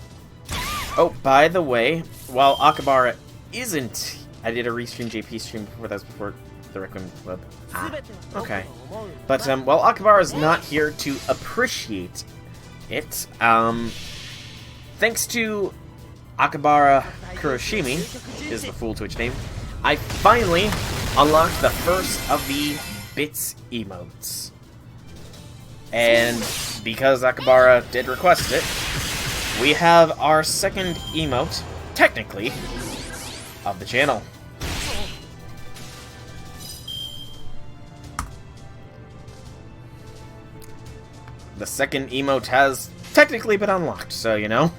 Oh, by the way, while Akabara isn't... I did a restream JP stream before, that was before the Requiem Club. Ah, okay. But, while Akabara is not here to appreciate it, thanks to Akabara Kuroshimi, is the full Twitch name, I finally unlocked the first of the Bits emotes. And because Akabara did request it, we have our second emote, technically, of the channel. The second emote has technically been unlocked, so you know.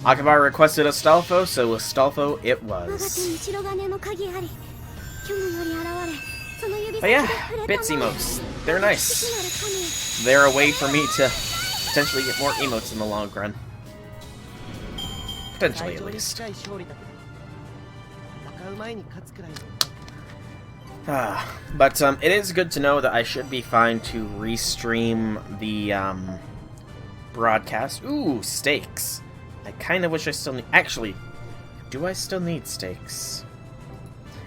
Akabara requested Astolfo, so Astolfo it was. But yeah, Bits emotes. They're nice. They're a way for me to potentially get more emotes in the long run. Potentially, at least. But it is good to know that I should be fine to restream the broadcast. Ooh, steaks. I kind of wish I still need... Actually, do I still need steaks?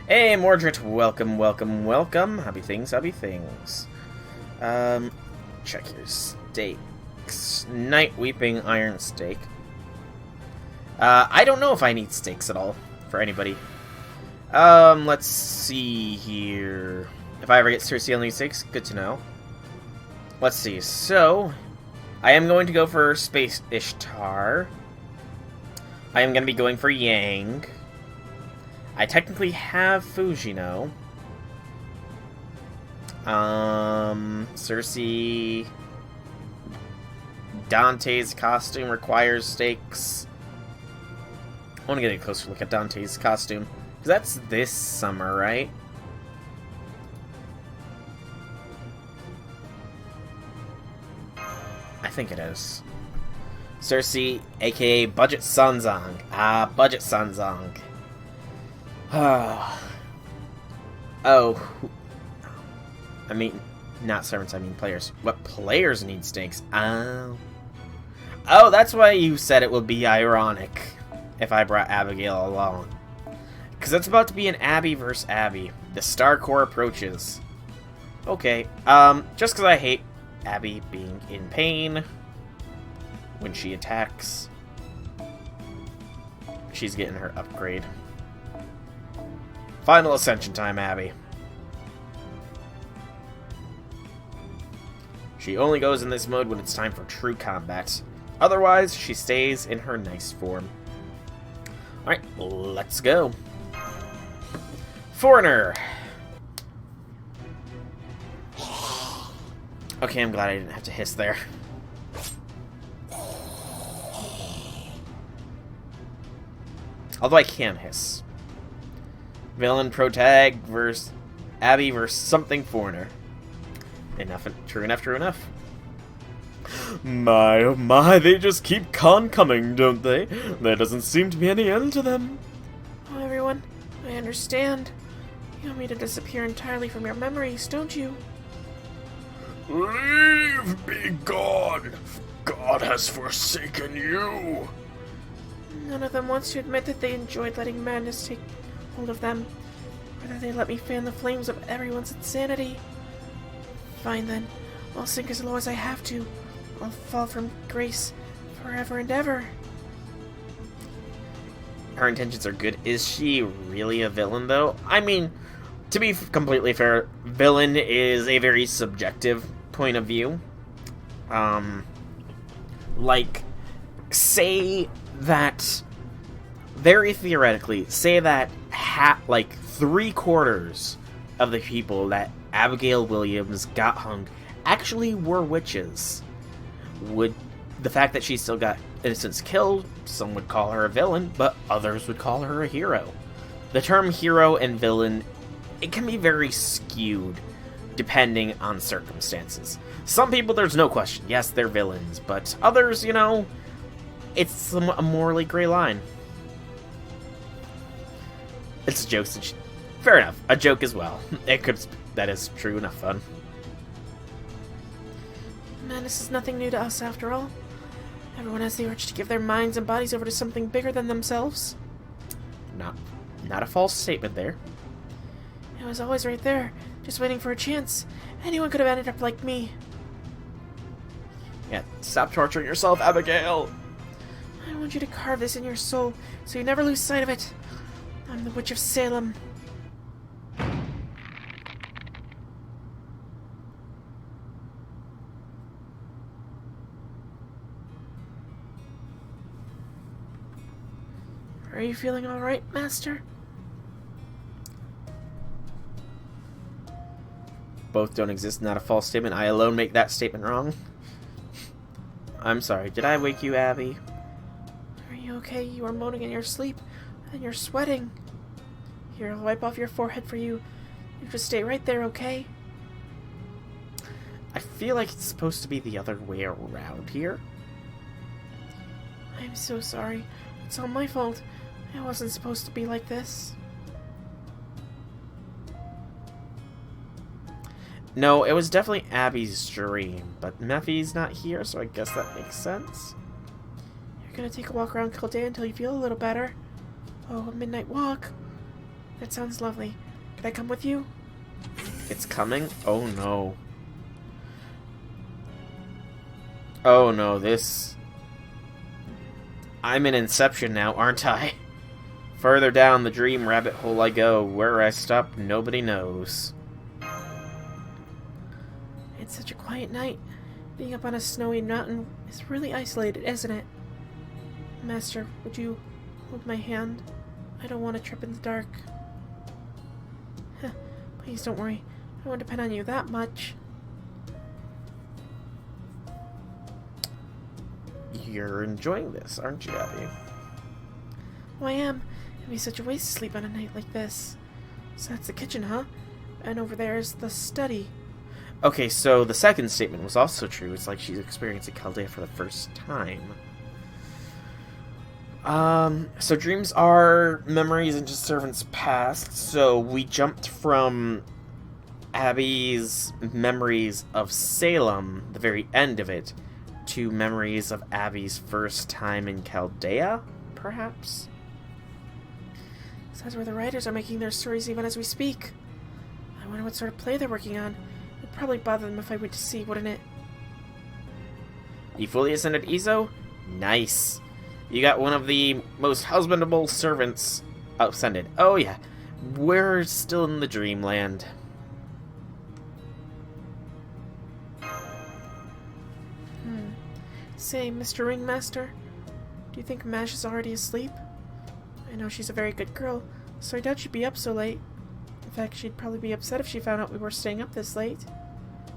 Hey, Mordred, welcome, welcome, welcome. Happy things, happy things. Check your steaks. Night Weeping Iron Steak. I don't know if I need steaks at all for anybody. Let's see here. If I ever get Cersei, I'll need steaks. Good to know. Let's see. So, I am going to go for Space Ishtar. I am going to be going for Yang. I technically have Fujino. Cersei. Dante's costume requires steaks. I want to get a closer look at Dante's costume. Because that's this summer, right? I think it is. Cersei, aka Budget Sanzang. Ah, Budget Sanzang. Oh. I mean, not servants, I mean players. What players need steaks? Oh, that's why you said it would be ironic if I brought Abigail along. Because it's about to be an Abby versus Abby. The Star Core approaches. Okay, just because I hate Abby being in pain when she attacks. She's getting her upgrade. Final Ascension time, Abby. She only goes in this mode when it's time for true combat. Otherwise, she stays in her nice form. Alright, let's go. Foreigner! Okay, I'm glad I didn't have to hiss there. Although I can hiss. Villain protag versus Abby versus something foreigner. Enough, true enough, true enough. My, oh my, they just keep coming, don't they? There doesn't seem to be any end to them. Oh, everyone, I understand. You want me to disappear entirely from your memories, don't you? Leave, be gone. God has forsaken you. None of them wants to admit that they enjoyed letting madness take hold of them, or that they let me fan the flames of everyone's insanity. Fine then, I'll sink as low as I have to. I'll fall from grace forever and ever. Her intentions are good. Is she really a villain, though? I mean, to be completely fair, villain is a very subjective point of view. Like, say that, very theoretically, say that like 3/4 of the people that Abigail Williams got hung actually were witches. Would the fact that she still got innocents killed, some would call her a villain, but others would call her a hero. The term hero and villain, it can be very skewed depending on circumstances. Some people, there's no question, yes, they're villains, but others, you know, it's a morally gray line. It's a joke. Fair enough. A joke as well. That is true enough fun. Madness is nothing new to us, after all. Everyone has the urge to give their minds and bodies over to something bigger than themselves. Not a false statement there. It was always right there, just waiting for a chance. Anyone could have ended up like me. Yeah, stop torturing yourself, Abigail! I want you to carve this in your soul, so you never lose sight of it. I'm the Witch of Salem. Are you feeling alright, Master? Both don't exist, not a false statement. I alone make that statement wrong. I'm sorry, did I wake you, Abby? Are you okay? You are moaning in your sleep, and you're sweating. Here, I'll wipe off your forehead for you. You just stay right there, okay? I feel like it's supposed to be the other way around here. I'm so sorry. It's all my fault. I wasn't supposed to be like this. No, it was definitely Abby's dream, but Mephi's not here, so I guess that makes sense. You're gonna take a walk around Kildare until you feel a little better. Oh, a midnight walk. That sounds lovely. Can I come with you? It's coming? Oh no. Oh no, this... I'm in Inception now, aren't I? Further down the dream rabbit hole I go. Where I stop, nobody knows. It's such a quiet night. Being up on a snowy mountain is really isolated, isn't it? Master, would you hold my hand? I don't want to trip in the dark. Please don't worry. I won't depend on you that much. You're enjoying this, aren't you, Abby? Oh, I am. It'd be such a waste to sleep on a night like this. So that's the kitchen, huh? And over there is the study. Okay, so the second statement was also true. It's like she's experiencing Chaldea for the first time. So dreams are memories and just servants past. So we jumped from Abby's memories of Salem, the very end of it, to memories of Abby's first time in Chaldea, perhaps? So that's where the writers are making their stories even as we speak. I wonder what sort of play they're working on. It'd probably bother them if I went to see, wouldn't it? You fully ascended Izo? Nice. You got one of the most husbandable servants ascended. Oh yeah, we're still in the dreamland. Say, Mr. Ringmaster, do you think Mash is already asleep? I know she's a very good girl, so I doubt she'd be up so late. In fact, she'd probably be upset if she found out we were staying up this late.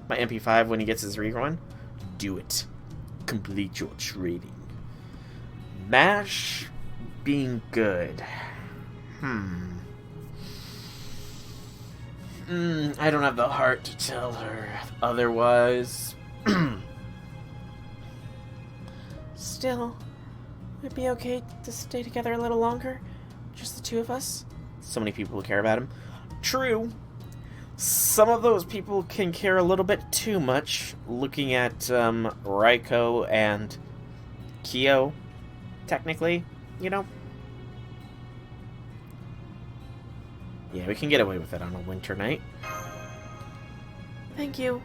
My MP5 when he gets his rerun? Do it. Complete your training. Mash being good. I don't have the heart to tell her otherwise. Still, would it be okay to stay together a little longer? Just the two of us? So many people who care about him. True. Some of those people can care a little bit too much, looking at Raiko and Kyo, technically, you know? Yeah, we can get away with it on a winter night. Thank you.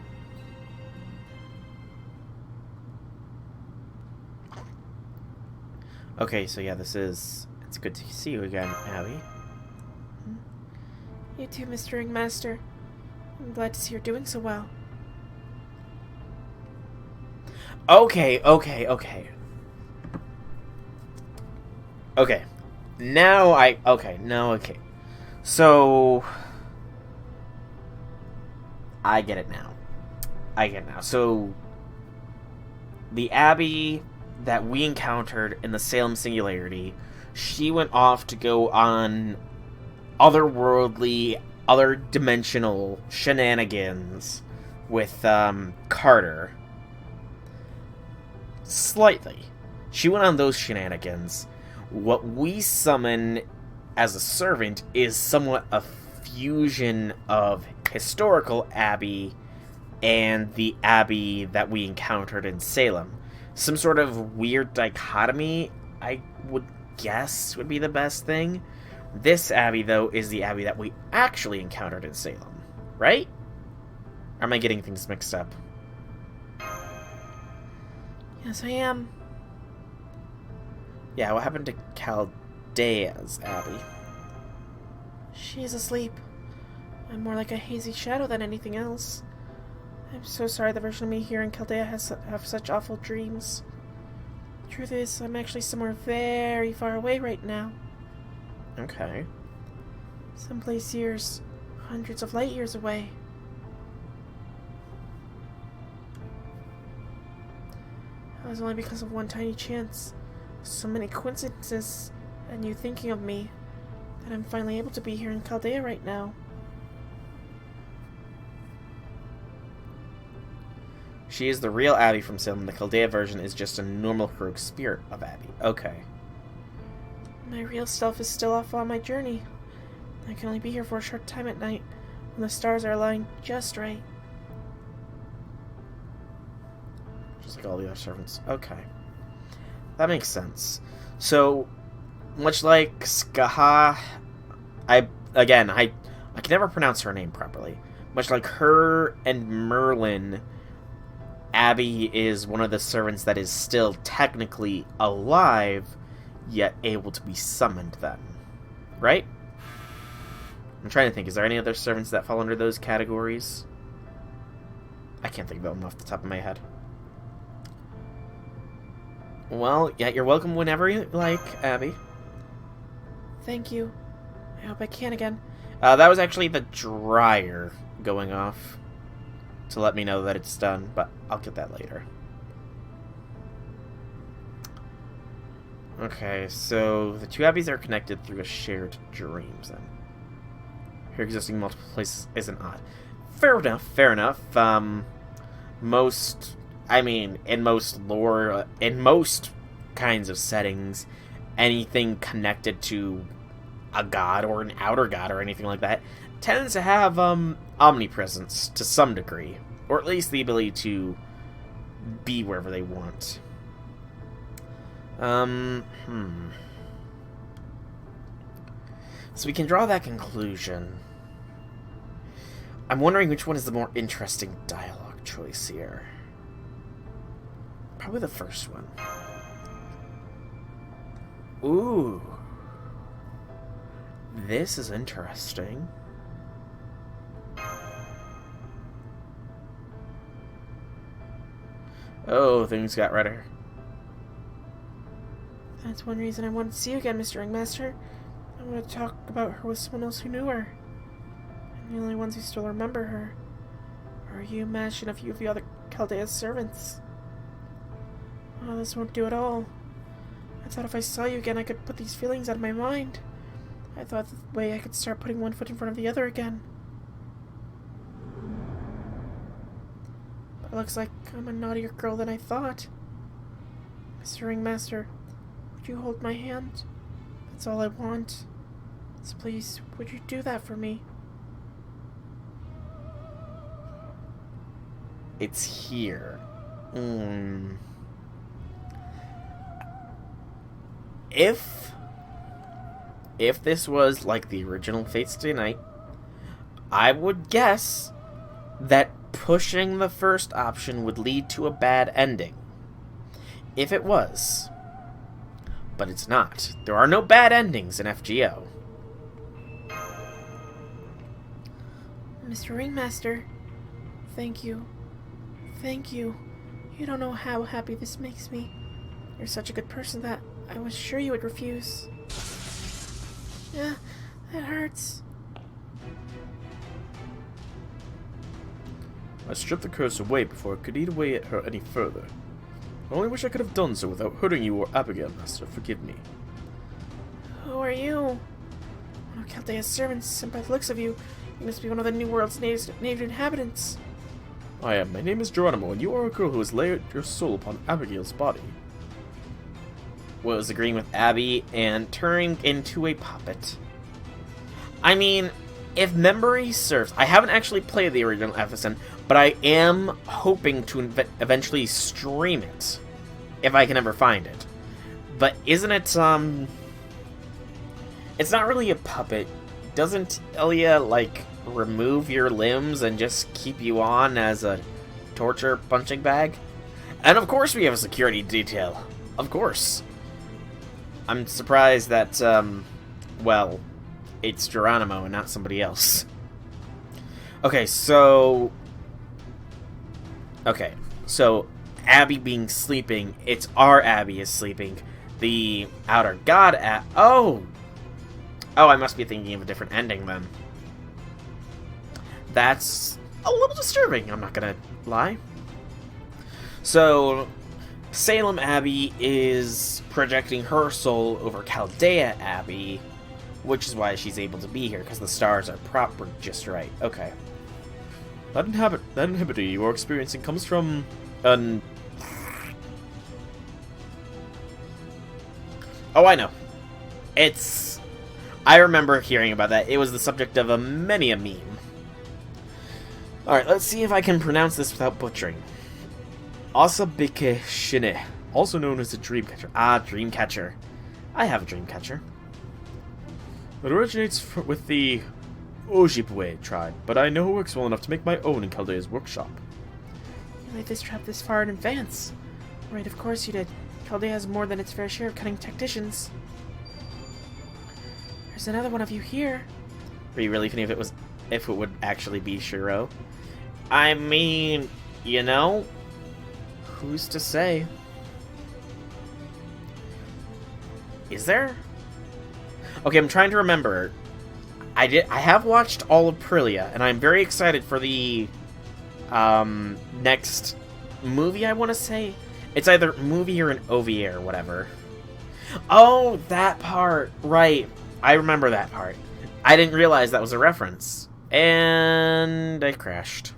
Okay, so yeah, it's good to see you again, Abby. You too, Mr. Ringmaster. I'm glad to see you're doing so well. Okay. So, I get it now. So, the Abby that we encountered in the Salem Singularity, she went off to go on otherworldly, other dimensional shenanigans with Carter. Slightly. She went on those shenanigans. What we summon as a servant is somewhat a fusion of historical Abbey and the Abbey that we encountered in Salem. Some sort of weird dichotomy, I would guess, would be the best thing. This Abbey, though, is the Abbey that we actually encountered in Salem, right? Or am I getting things mixed up? Yes, I am. Yeah, what happened to Chaldea's Abbey? She is asleep. I'm more like a hazy shadow than anything else. I'm so sorry the version of me here in Chaldea have such awful dreams. The truth is, I'm actually somewhere very far away right now. Okay. Someplace years, hundreds of light years away. It was only because of one tiny chance, so many coincidences, and you thinking of me, that I'm finally able to be here in Chaldea right now. She is the real Abby from Salem. The Chaldea version is just a normal heroic spirit of Abby. Okay. My real self is still off on my journey. I can only be here for a short time at night, when the stars are aligned just right. Just like all the other servants. Okay. That makes sense. So, much like Skaha, I can never pronounce her name properly. Much like her and Merlin, Abby is one of the servants that is still technically alive, yet able to be summoned then. Right? I'm trying to think, is there any other servants that fall under those categories? I can't think of them off the top of my head. Well, yeah, you're welcome whenever you like, Abby. Thank you. I hope I can again. That was actually the dryer going off to let me know that it's done, but I'll get that later. Okay, so the two Abbeys are connected through a shared dreams, then. Here existing in multiple places isn't odd. Fair enough, fair enough. In most lore, in most kinds of settings, anything connected to a god or an outer god or anything like that tends to have omnipresence to some degree, or at least the ability to be wherever they want. So we can draw that conclusion. I'm wondering which one is the more interesting dialogue choice here. Probably the first one. Ooh. This is interesting. Oh, things got redder. That's one reason I wanted to see you again, Mr. Ringmaster. I want to talk about her with someone else who knew her. And the only ones who still remember her are you, Mash, and a few of the other Chaldea's servants. Oh, this won't do at all. I thought if I saw you again, I could put these feelings out of my mind. I thought that way I could start putting one foot in front of the other again. But it looks like I'm a naughtier girl than I thought. Mr. Ringmaster, would you hold my hand? That's all I want. So please, would you do that for me? It's here. If this was like the original Fate's Day Night, I would guess that pushing the first option would lead to a bad ending. If it was. But it's not. There are no bad endings in FGO. Mr. Ringmaster, thank you. Thank you. You don't know how happy this makes me. You're such a good person that I was sure you would refuse. Yeah, that hurts. I stripped the curse away before I could eat away at her any further. I only wish I could have done so without hurting you or Abigail, Master. Forgive me. Who are you? One of Chaldea's servants, and by the looks of you, you must be one of the New World's native inhabitants. I am. My name is Geronimo, and you are a girl who has layered your soul upon Abigail's body. Was agreeing with Abby and turning into a puppet. I mean, if memory serves, I haven't actually played the original FSN, but I am hoping to eventually stream it, if I can ever find it. But isn't it, it's not really a puppet. Doesn't Ilya, like, remove your limbs and just keep you on as a torture punching bag? And of course we have a security detail. Of course. I'm surprised that, well, it's Geronimo and not somebody else. Okay, so Abby being sleeping, it's our Abby is sleeping. The outer god Oh, I must be thinking of a different ending then. That's a little disturbing, I'm not gonna lie. So, Salem Abbey is projecting her soul over Chaldea Abbey, which is why she's able to be here, because the stars are proper just right. Okay. That inhibitor you are experiencing comes from an... Oh, I know. I remember hearing about that. It was the subject of many a meme. Alright, let's see if I can pronounce this without butchering. Asabike Shine, also known as the Dreamcatcher. Ah, Dreamcatcher. I have a Dreamcatcher. It originates with the Ojibwe tribe, but I know it works well enough to make my own in Chaldea's workshop. You laid this trap this far in advance. Right, of course you did. Chaldea has more than its fair share of cunning tacticians. There's another one of you here. Would be really funny if it would actually be Shiro. I mean, you know, who's to say? Is there? Okay, I'm trying to remember. I have watched all of Aprilia, and I'm very excited for the next movie, I want to say. It's either movie or an OVA or whatever. Oh, that part. Right. I remember that part. I didn't realize that was a reference. And I crashed.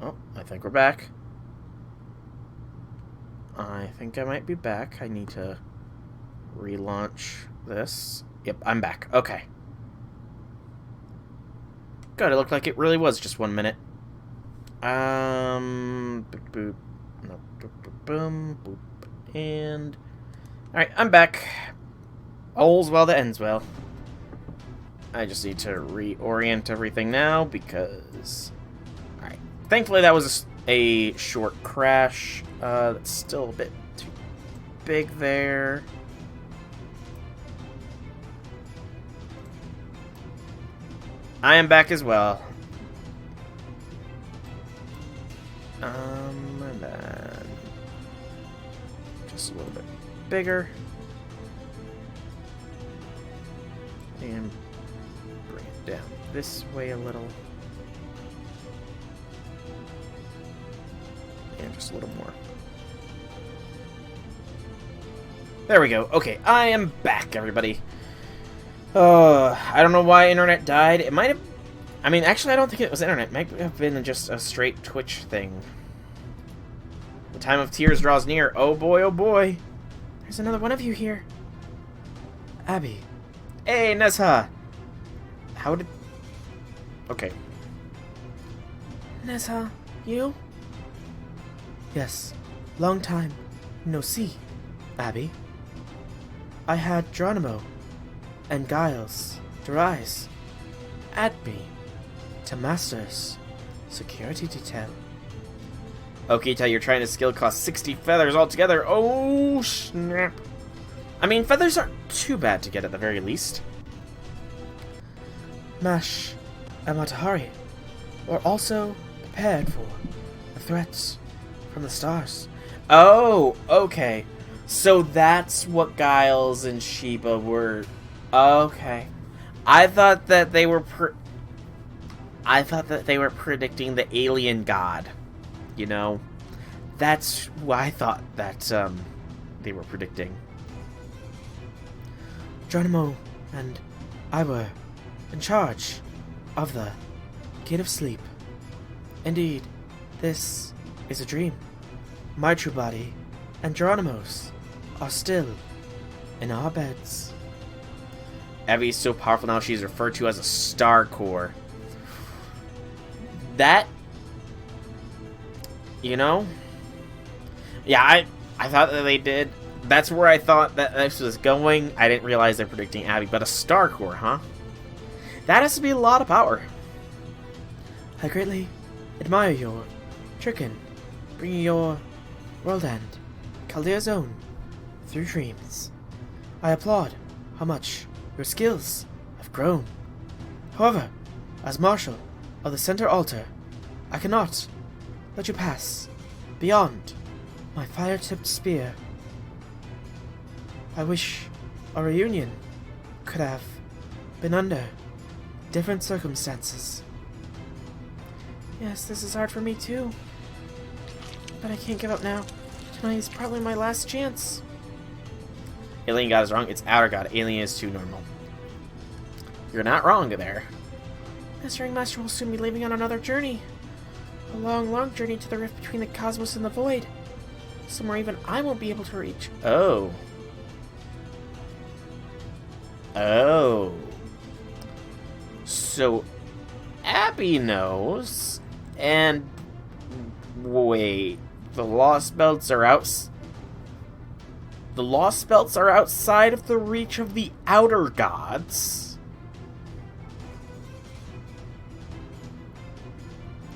Oh, I think we're back. I think I might be back. I need to relaunch this. Yep, I'm back. Okay. Good, it looked like it really was just 1 minute. Boop, boop. No, boop, boop, boom, boop, and... Alright, I'm back. All's well that ends well. I just need to reorient everything now, because... Alright. Thankfully that was a short crash. That's still a bit too big there. I am back as well. And then just a little bit bigger. And bring it down this way a little. And just a little more. There we go. Okay, I am back, everybody. I don't know why internet died. It might have... I mean, actually, I don't think it was internet. It might have been just a straight Twitch thing. The time of tears draws near. Oh boy, oh boy. There's another one of you here. Abby. Hey, Nesha. How did... Okay. Nesha, you? Yes. Long time. No see. Abby. I had Geronimo and Giles, Darius, at me, to Masters, security detail. Okita, you're trying to skill cost 60 feathers altogether. Oh, snap. I mean, feathers aren't too bad to get at the very least. Mash and Matahari were also prepared for the threats from the stars. Oh, okay. So that's what Giles and Sheba were. Okay. I thought that they were predicting the alien god. You know, that's what I thought that they were predicting. Geronimo and I were in charge of the Gate of Sleep. Indeed, this is a dream. My true body and Geronimo's are still in our beds. Abby's so powerful now she's referred to as a star core. That, you know, yeah, I thought that they did. That's where I thought that this was going. I didn't realize they're predicting Abby, but a star core, huh? That has to be a lot of power. I greatly admire your tricking, bringing your world end, Chaldea's own, through dreams. I applaud how much your skills have grown. However, as Marshal of the Center Altar, I cannot let you pass beyond my fire-tipped spear. I wish our reunion could have been under different circumstances. Yes, this is hard for me too. But I can't give up now. Tonight is probably my last chance. Alien God is wrong. It's outer God. Alien is too normal. You're not wrong there. This Ringmaster will soon be leaving on another journey. A long, long journey to the rift between the cosmos and the void. Somewhere even I won't be able to reach. Oh. Oh. So, Abby knows. And, wait. The Lost Belts are out. The Lost Belts are outside of the reach of the Outer Gods.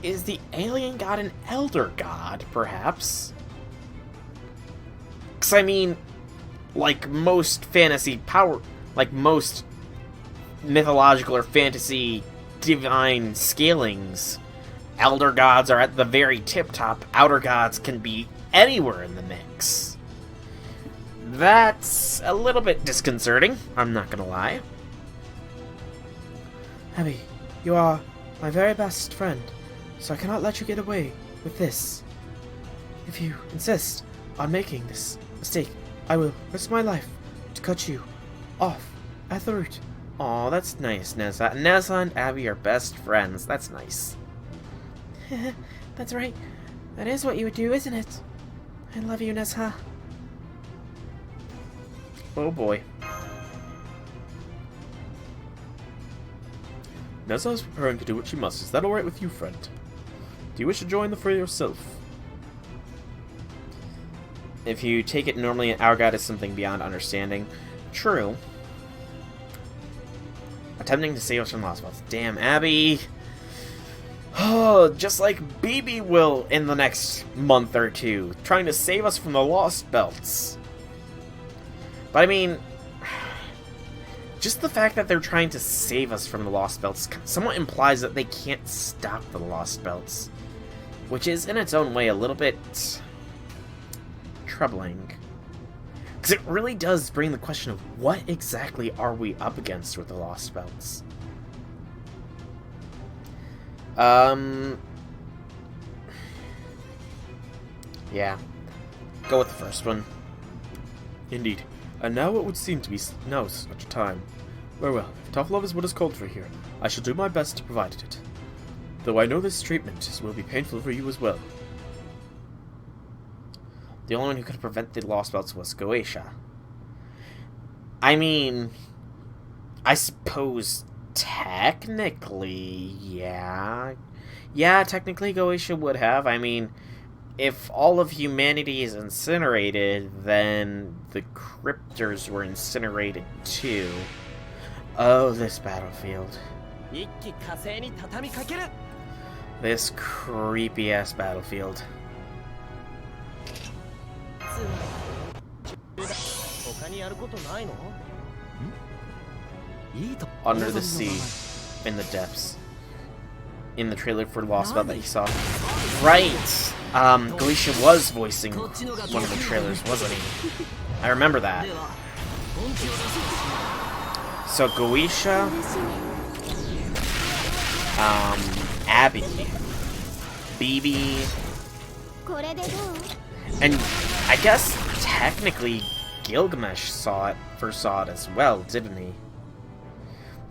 Is the Alien God an Elder God, perhaps? Because, I mean, like most fantasy power, like most mythological or fantasy divine scalings, Elder Gods are at the very tip-top. Outer Gods can be anywhere in the mix. That's a little bit disconcerting, I'm not gonna lie. Abby, you are my very best friend, so I cannot let you get away with this. If you insist on making this mistake, I will risk my life to cut you off at the root. Aw, that's nice, Nessa. Nessa and Abby are best friends. That's nice. That's right. That is what you would do, isn't it? I love you, Nessa. Oh boy. Nessa is preparing to do what she must. Is that alright with you, friend? Do you wish to join the fray yourself? If you take it normally, an Hour God is something beyond understanding. True. Attempting to save us from Lost Belts. Damn, Abby. Oh, just like BB will in the next month or two. Trying to save us from the Lost Belts. But I mean, just the fact that they're trying to save us from the Lost Belts somewhat implies that they can't stop the Lost Belts. Which is, in its own way, a little bit troubling. Because it really does bring the question of what exactly are we up against with the Lost Belts? Yeah. Go with the first one. Indeed. And now it would seem to be now such a time. Very well, if tough love is what is called for here, I shall do my best to provide it. Though I know this treatment will be painful for you as well. The only one who could prevent the Lost Belts was Goetia. I mean, I suppose technically, yeah. Yeah, technically Goetia would have. I mean, if all of humanity is incinerated, then the Cryptors were incinerated too. Oh, this battlefield. This creepy-ass battlefield. Under the sea, in the depths. In the trailer for Lost Spell that you saw. Right! Goetia was voicing one of the trailers, wasn't he? I remember that. So Goetia, Abby, BB, and I guess technically Gilgamesh first saw it as well, didn't he?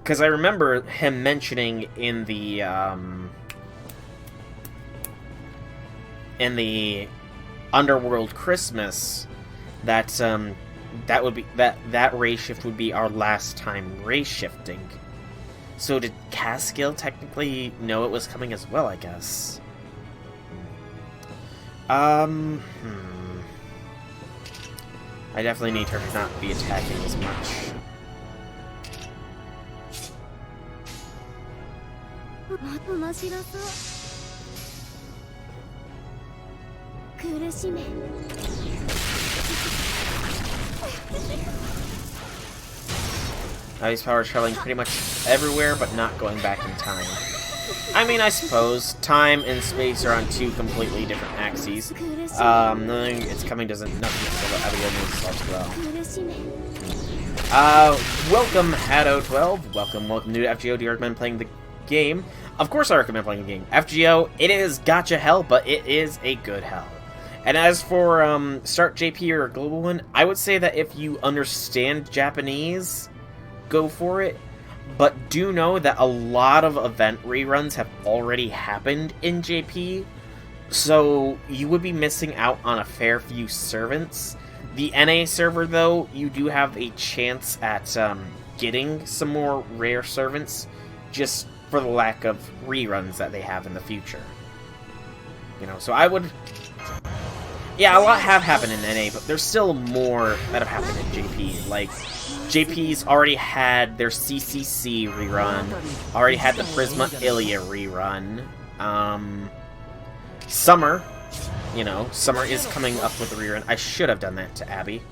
Because I remember him mentioning in the Underworld Christmas that that race shift would be our last time race shifting. So did Caskill technically know it was coming as well, I guess? I definitely need her to not be attacking as much. Ice power traveling pretty much everywhere, but not going back in time. I mean, I suppose time and space are on two completely different axes. Knowing it's coming doesn't nothing to Abigail knows as well. Welcome, Hado12. Welcome to FGO. Do you recommend playing the game? Of course I recommend playing the game. FGO, it is gacha hell, but it is a good hell. And as for Start JP or a global one, I would say that if you understand Japanese, go for it. But do know that a lot of event reruns have already happened in JP, so you would be missing out on a fair few servants. The NA server, though, you do have a chance at getting some more rare servants, just for the lack of reruns that they have in the future. You know, so I would... Yeah, a lot have happened in NA, but there's still more that have happened in JP. Like, JP's already had their CCC rerun, already had the Prisma Ilia rerun. Summer, you know, Summer is coming up with a rerun. I should have done that to Abby.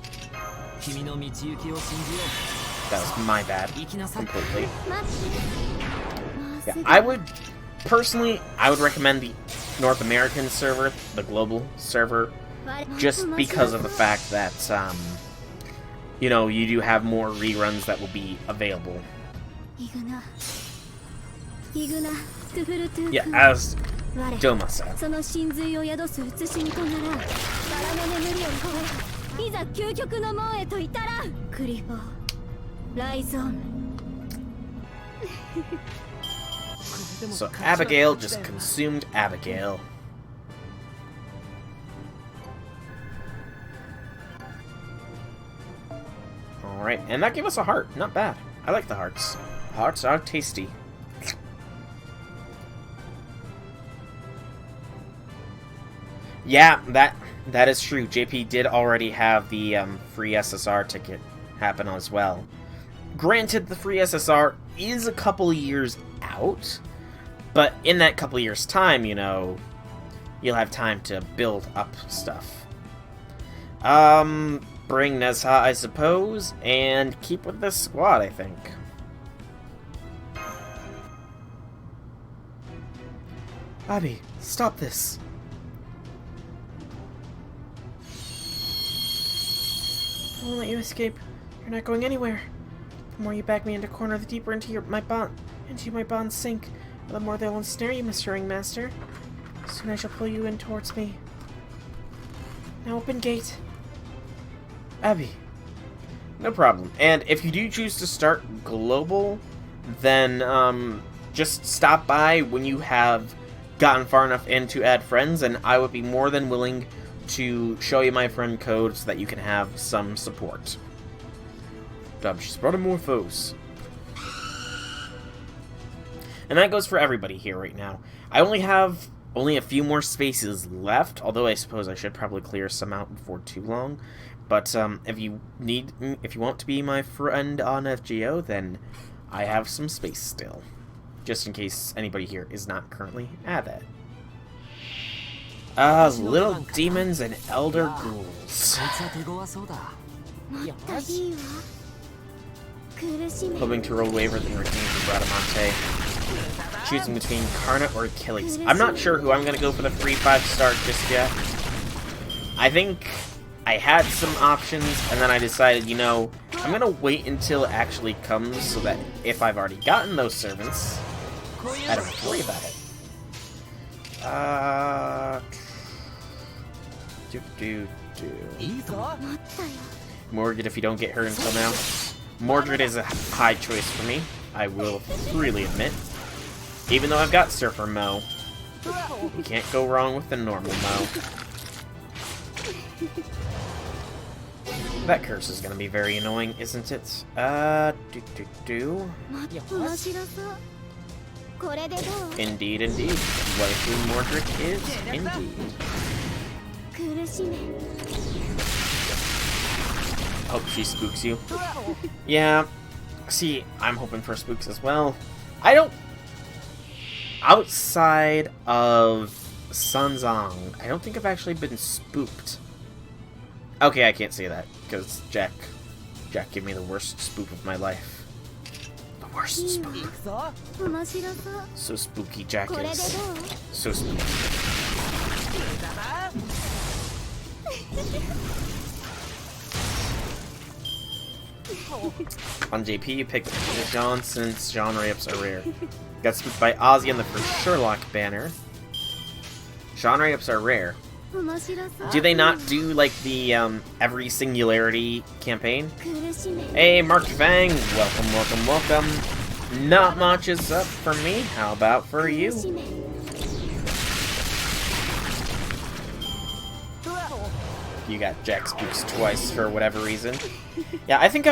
That was my bad, completely. Yeah, I would recommend the North American server, the global server, just because of the fact that, you know, you do have more reruns that will be available. Yeah, as Doma said. So Abigail just consumed Abigail. Alright, and that gave us a heart. Not bad. I like the hearts. Hearts are tasty. Yeah, that is true. JP did already have the free SSR ticket happen as well. Granted, the free SSR is a couple years out, but in that couple years' time, you know, you'll have time to build up stuff. Bring Nezha, I suppose, and keep with this squad, I think. Abby, stop this. I won't let you escape. You're not going anywhere. The more you back me into a corner, the deeper into my bonds sink. The more they'll ensnare you, Mr. Ringmaster. Soon I shall pull you in towards me. Now open gate. Abby. No problem. And if you do choose to start global, then just stop by when you have gotten far enough in to add friends, and I would be more than willing to show you my friend code so that you can have some support. She's brought in more foes. And that goes for everybody here right now. I only have a few more spaces left, although I suppose I should probably clear some out before too long. But if you want to be my friend on FGO, then I have some space still, just in case anybody here is not currently at it. Little demons and elder ghouls. Hoping to roll waiver than retain for Bradamante. Choosing between Karna or Achilles. I'm not sure who I'm gonna go for the free 5-star just yet. I think I had some options, and then I decided, you know, I'm gonna wait until it actually comes so that if I've already gotten those servants, I don't have to worry about it. Morgid, if you don't get her until now. Mordred is a high choice for me, I will freely admit. Even though I've got Surfer Mo. You can't go wrong with the normal Mo. That curse is gonna be very annoying, isn't it? Indeed, indeed. Waifu Mordred is indeed. Hope she spooks you. Yeah. See, I'm hoping for spooks as well. I don't... Outside of Sanzang, I don't think I've actually been spooked. Okay, I can't say that, because Jack gave me the worst spook of my life. The worst spook. So spooky Jack is. So spooky. On JP, you pick Jean since genre ups are rare. Got spooked by Ozzy on the first Sherlock banner. Genre ups are rare. Do they not do, like, the, every Singularity campaign? Hey, Mark Fang! Welcome, welcome, welcome! Not much is up for me. How about for you? You got Jack spooks twice for whatever reason. Yeah, I think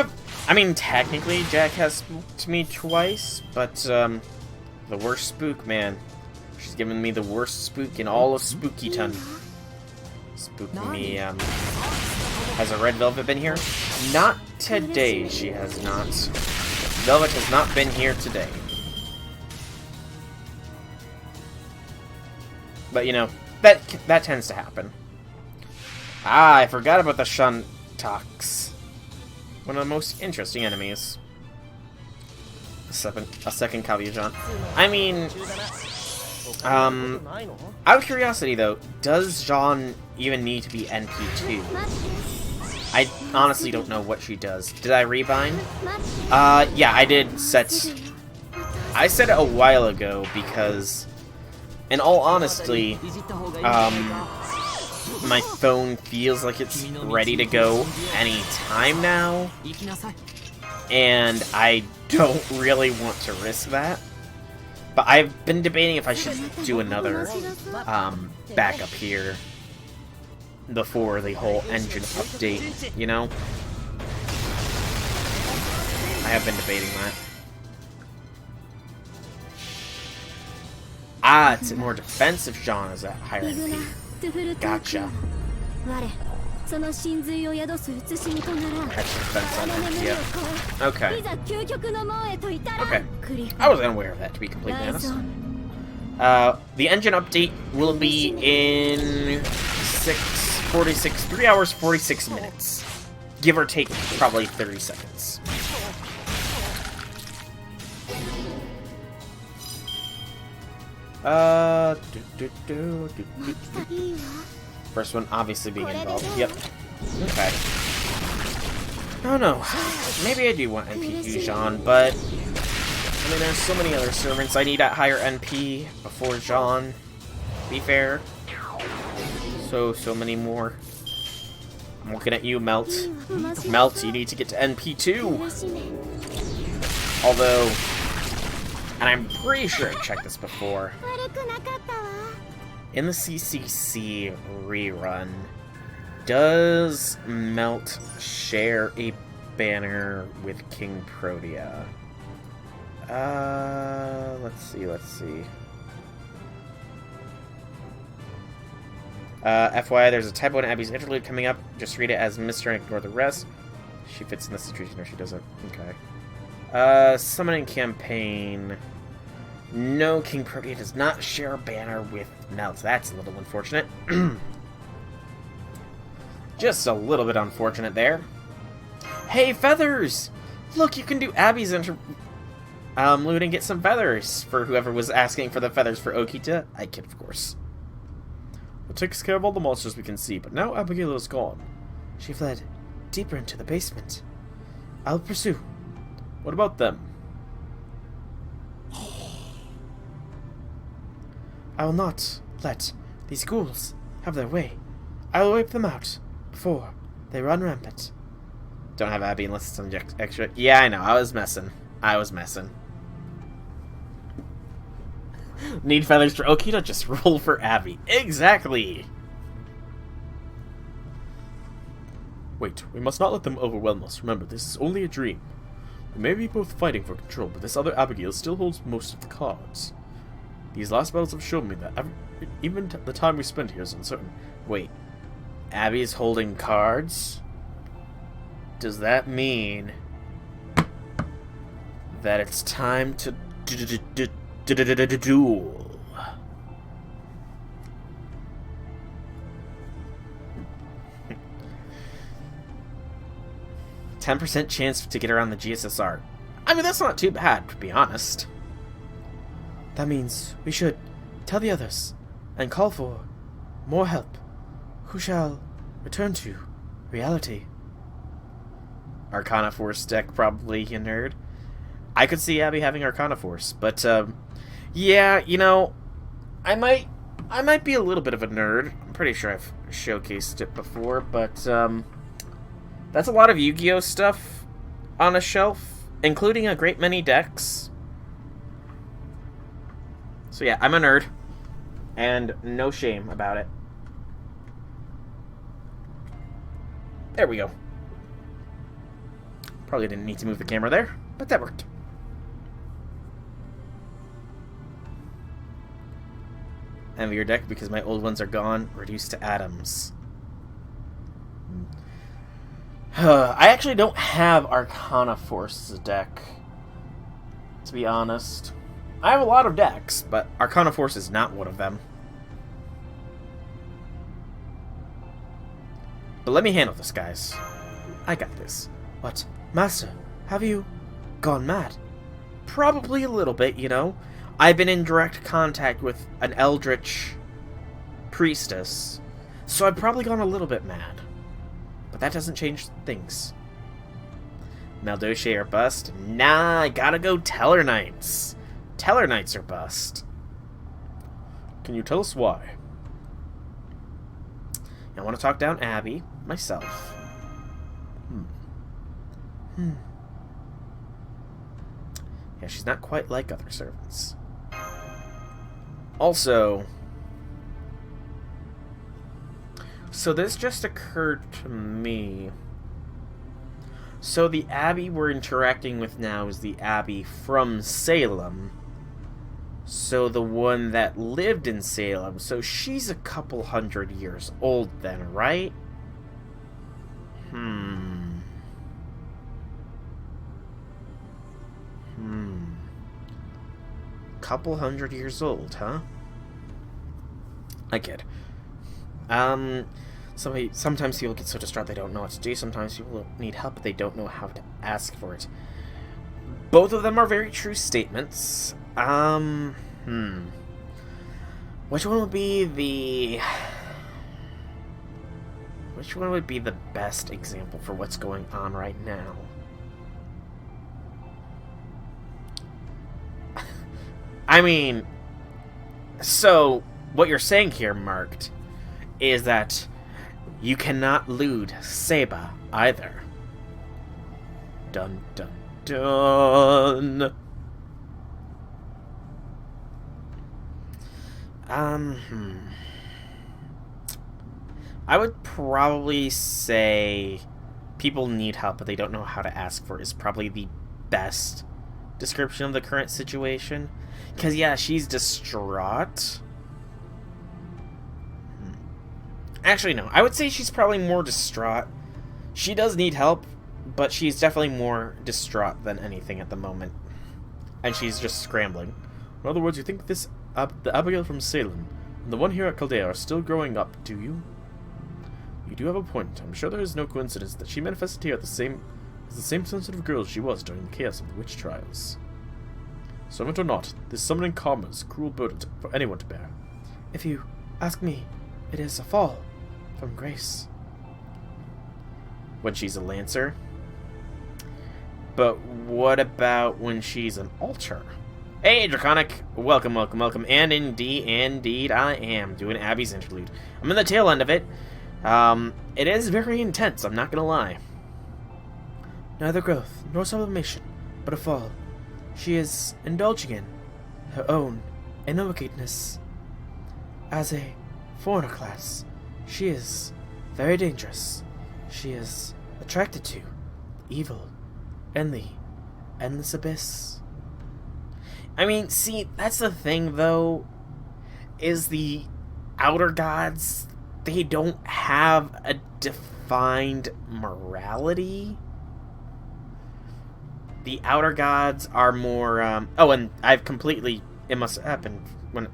I mean, technically, Jack has spooked me twice, but, the worst spook, man. She's given me the worst spook in all of Spookyton. Spooking me, Has a Red Velvet been here? Not today, she has not. Velvet has not been here today. But, you know, that tends to happen. Ah, I forgot about the Shuntox. One of the most interesting enemies. A second Kaguya-Jean. I mean... out of curiosity, though, does Jean even need to be NP2? I honestly don't know what she does. Did I rebind? Yeah, I did set... I said it a while ago because, in all honesty, my phone feels like it's ready to go any time now, and I don't really want to risk that. But I've been debating if I should do another backup here before the whole engine update, you know? I have been debating that. Ah, it's a more defensive Jean is at higher MP. Gotcha. Extra defense on MP, yeah. Okay. Okay. I wasn't aware of that, to be completely honest. The engine update will be in 3 hours, 46 minutes. Give or take probably 30 seconds. First one obviously being involved. Yep. Okay. Oh no. Maybe I do want NP Jean, but I mean there's so many other servants I need at higher NP before Jean. Be fair. So many more. I'm looking at you, Melt. Melt, you need to get to NP too. Although, and I'm pretty sure I checked this before. In the CCC rerun, does Melt share a banner with King Protea? Let's see. FYI, there's a typo in Abby's interlude coming up. Just read it as Mr. and ignore the rest. She fits in the situation or she doesn't. Okay. Summoning campaign. No, King Protea does not share a banner with Melt. That's a little unfortunate. Just a little bit unfortunate there. Hey, feathers! Look, you can do Abby's interlude and get some feathers for whoever was asking for the feathers for Okita. I kid, of course. It takes care of all the monsters we can see, but now Abigail is gone. She fled deeper into the basement. I'll pursue. What about them? I will not let these ghouls have their way. I will wipe them out before they run rampant. Don't have Abby unless it's some extra. Yeah, I know. I was messing. Need feathers for Okita? Just roll for Abby. Exactly! Wait, we must not let them overwhelm us. Remember, this is only a dream. We may be both fighting for control, but this other Abigail still holds most of the cards. These last battles have shown me that even the time we spend here is uncertain. Wait. Abby's holding cards? Does that mean that it's time to duel? 10% chance to get around the GSSR. I mean, that's not too bad, to be honest. That means we should tell the others and call for more help. Who shall return to reality? Arcana Force deck, probably, you nerd. I could see Abby having Arcana Force, but, yeah, you know, I might be a little bit of a nerd. I'm pretty sure I've showcased it before, but, that's a lot of Yu-Gi-Oh! Stuff on a shelf, including a great many decks. So yeah, I'm a nerd, and no shame about it. There we go. Probably didn't need to move the camera there, but that worked. Envy your deck because my old ones are gone, reduced to atoms. I actually don't have Arcana Force as a deck, to be honest. I have a lot of decks, but Arcana Force is not one of them. But let me handle this, guys. I got this. What? Master, have you gone mad? Probably a little bit, you know. I've been in direct contact with an Eldritch priestess, so I've probably gone a little bit mad. But that doesn't change things. Maldoche are bust? Nah, I gotta go Teller Knights. Teller Knights are bust. Can you tell us why? I want to talk down Abby myself. Yeah, she's not quite like other servants. Also, so this just occurred to me. So the Abby we're interacting with now is the Abby from Salem. So the one that lived in Salem. So she's a couple hundred years old then, right? Couple hundred years old, huh? I kid. Sometimes people get so distraught they don't know what to do. Sometimes people need help, but they don't know how to ask for it. Both of them are very true statements. Which one would be the... Which one would be the best example for what's going on right now? I mean, so what you're saying here, Marked, is that you cannot lewd Seba either. Dun dun dun. I would probably say people need help, but they don't know how to ask for it is probably the best description of the current situation. Because, yeah, she's distraught. Actually, no. I would say she's probably more distraught. She does need help, but she's definitely more distraught than anything at the moment. And she's just scrambling. In other words, you think the Abigail from Salem and the one here at Chaldea are still growing up, do you? You do have a point. I'm sure there is no coincidence that she manifested here as the same sensitive girl she was during the chaos of the witch trials. Servant or not, this summoning karma is a cruel burden for anyone to bear. If you ask me, it is a fall from grace. When she's a Lancer? But what about when she's an Alter? Hey, Draconic! Welcome, welcome, welcome. And indeed I am doing Abby's Interlude. I'm in the tail end of it. It is very intense, I'm not gonna lie. Neither growth nor sublimation, but a fall. She is indulging in her own innovateness. As a foreigner class, she is very dangerous. She is attracted to evil and the endless abyss. I mean, see, that's the thing, though, is the Outer Gods, they don't have a defined morality. The Outer Gods are more, oh, and it must have happened when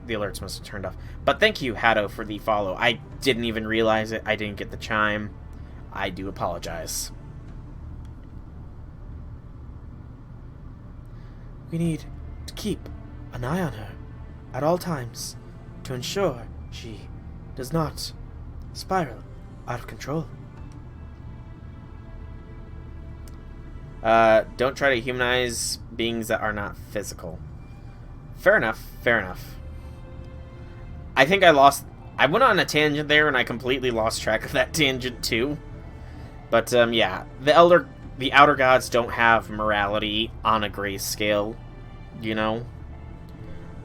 the alerts must have turned off. But thank you, Hatto, for the follow. I didn't even realize it. I didn't get the chime. I do apologize. We need to keep an eye on her at all times to ensure she does not spiral out of control. Don't try to humanize beings that are not physical. Fair enough, fair enough. I think I went on a tangent there and I completely lost track of that tangent too. But, yeah, the Outer Gods don't have morality on a grayscale, you know?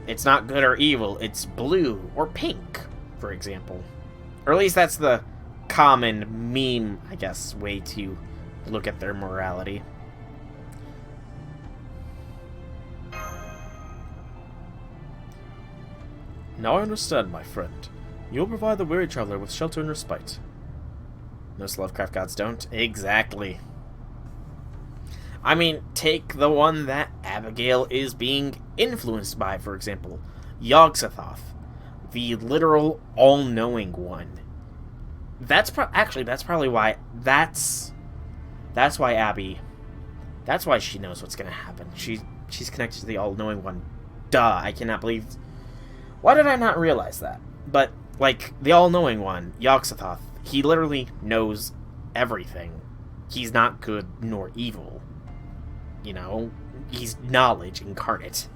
It's not good or evil, it's blue or pink, for example. Or at least that's the common meme, I guess, way to look at their morality. Now I understand, my friend. You'll provide the weary traveler with shelter and respite. Most Lovecraft gods don't. Exactly. I mean, take the one that Abigail is being influenced by, for example. Yog-Sothoth. The literal all-knowing one. That's probably why... That's why Abby... That's why she knows what's gonna happen. She's connected to the all-knowing one. Duh, I cannot believe... Why did I not realize that? But, like, the all-knowing one, Yog-Sothoth, he literally knows everything. He's not good nor evil. You know? He's knowledge incarnate.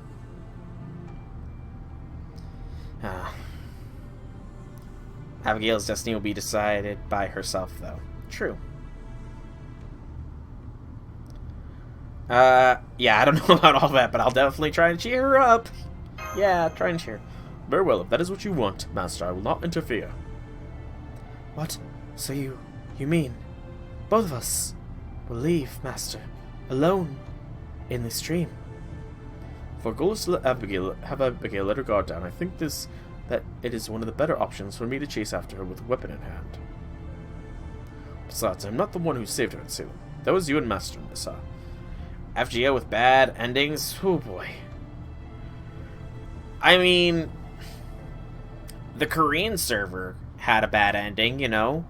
Abigail's destiny will be decided by herself, though. True. Yeah, I don't know about all that, but I'll definitely try and cheer her up. Yeah, try and cheer. Very well, if that is what you want, Master, I will not interfere. What? So you mean both of us will leave, Master, alone in this stream? For goals to have Abigail let her guard down, I think that it is one of the better options for me to chase after her with a weapon in hand. Besides, I'm not the one who saved her at Salem. That was you and Master Nissa. FGO with bad endings? Oh boy. I mean, the Korean server had a bad ending, you know.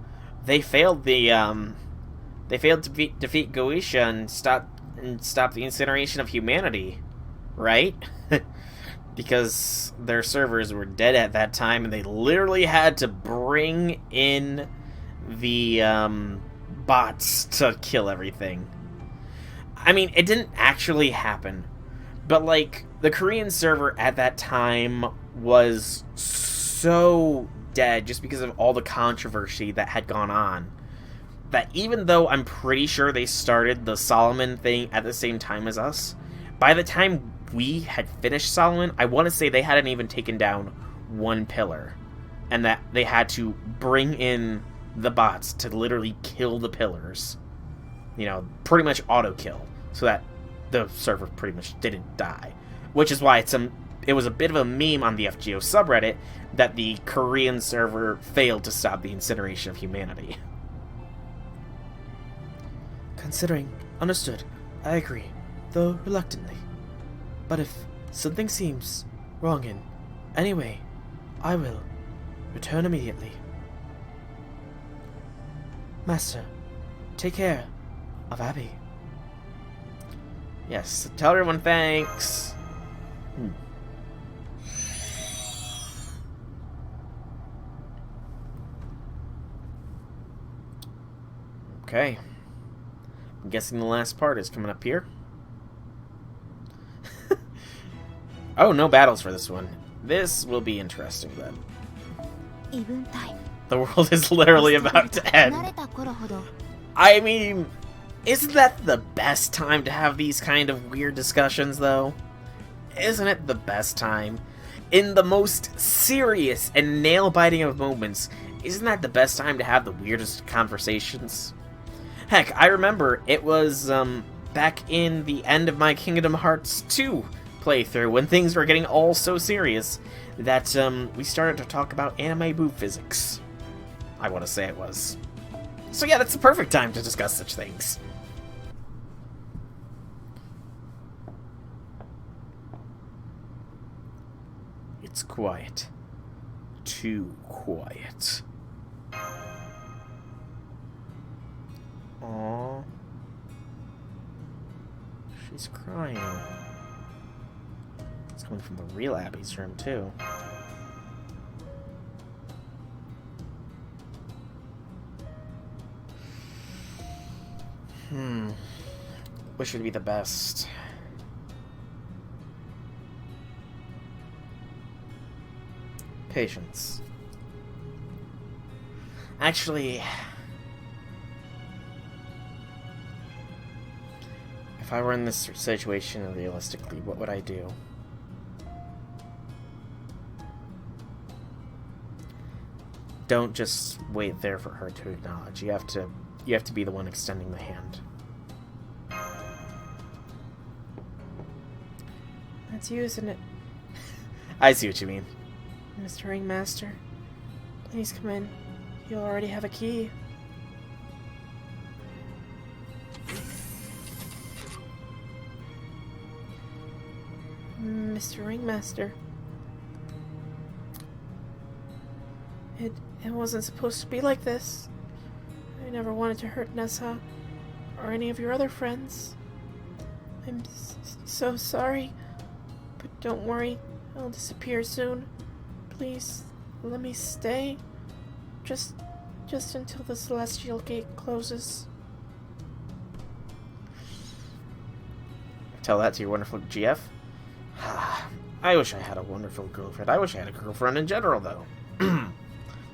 They failed to defeat Goetia and stop the incineration of humanity, right? Because their servers were dead at that time, and they literally had to bring in the bots to kill everything. I mean, it didn't actually happen, but like the Korean server at that time was so dead just because of all the controversy that had gone on, that even though I'm pretty sure they started the Solomon thing at the same time as us, by the time we had finished Solomon, I want to say they hadn't even taken down one pillar, and that they had to bring in the bots to literally kill the pillars. You know, pretty much auto kill, so that the server pretty much didn't die. Which is why it was a bit of a meme on the FGO subreddit that the Korean server failed to stop the incineration of humanity. Considering, understood, I agree, though reluctantly. But if Something seems wrong in. Anyway, I will return immediately. Master, take care of Abby. Yes, tell everyone thanks. Okay. I'm guessing the last part is coming up here. Oh, no battles for this one. This will be interesting then. The world is literally about to end. I mean, isn't that the best time to have these kind of weird discussions, though? Isn't it the best time? In the most serious and nail-biting of moments, isn't that the best time to have the weirdest conversations? Heck, I remember it was, back in the end of my Kingdom Hearts 2 playthrough, when things were getting all so serious, that, we started to talk about anime boob physics. I want to say it was. So yeah, that's the perfect time to discuss such things. It's quiet. Too quiet. Aww. She's crying. It's coming from the real Abby's room, too. Wish it'd be the best. Patience. Actually, if I were in this situation realistically, what would I do? Don't just wait there for her to acknowledge. You have to be the one extending the hand. That's you, isn't it? I see what you mean. Mr. Ringmaster, please come in. You already have a key. Mr. Ringmaster. It wasn't supposed to be like this. I never wanted to hurt Nessa or any of your other friends. I'm so sorry. But don't worry, I'll disappear soon. Please, let me stay. Just until the Celestial Gate closes. Tell that to your wonderful GF? I wish I had a wonderful girlfriend. I wish I had a girlfriend in general, though.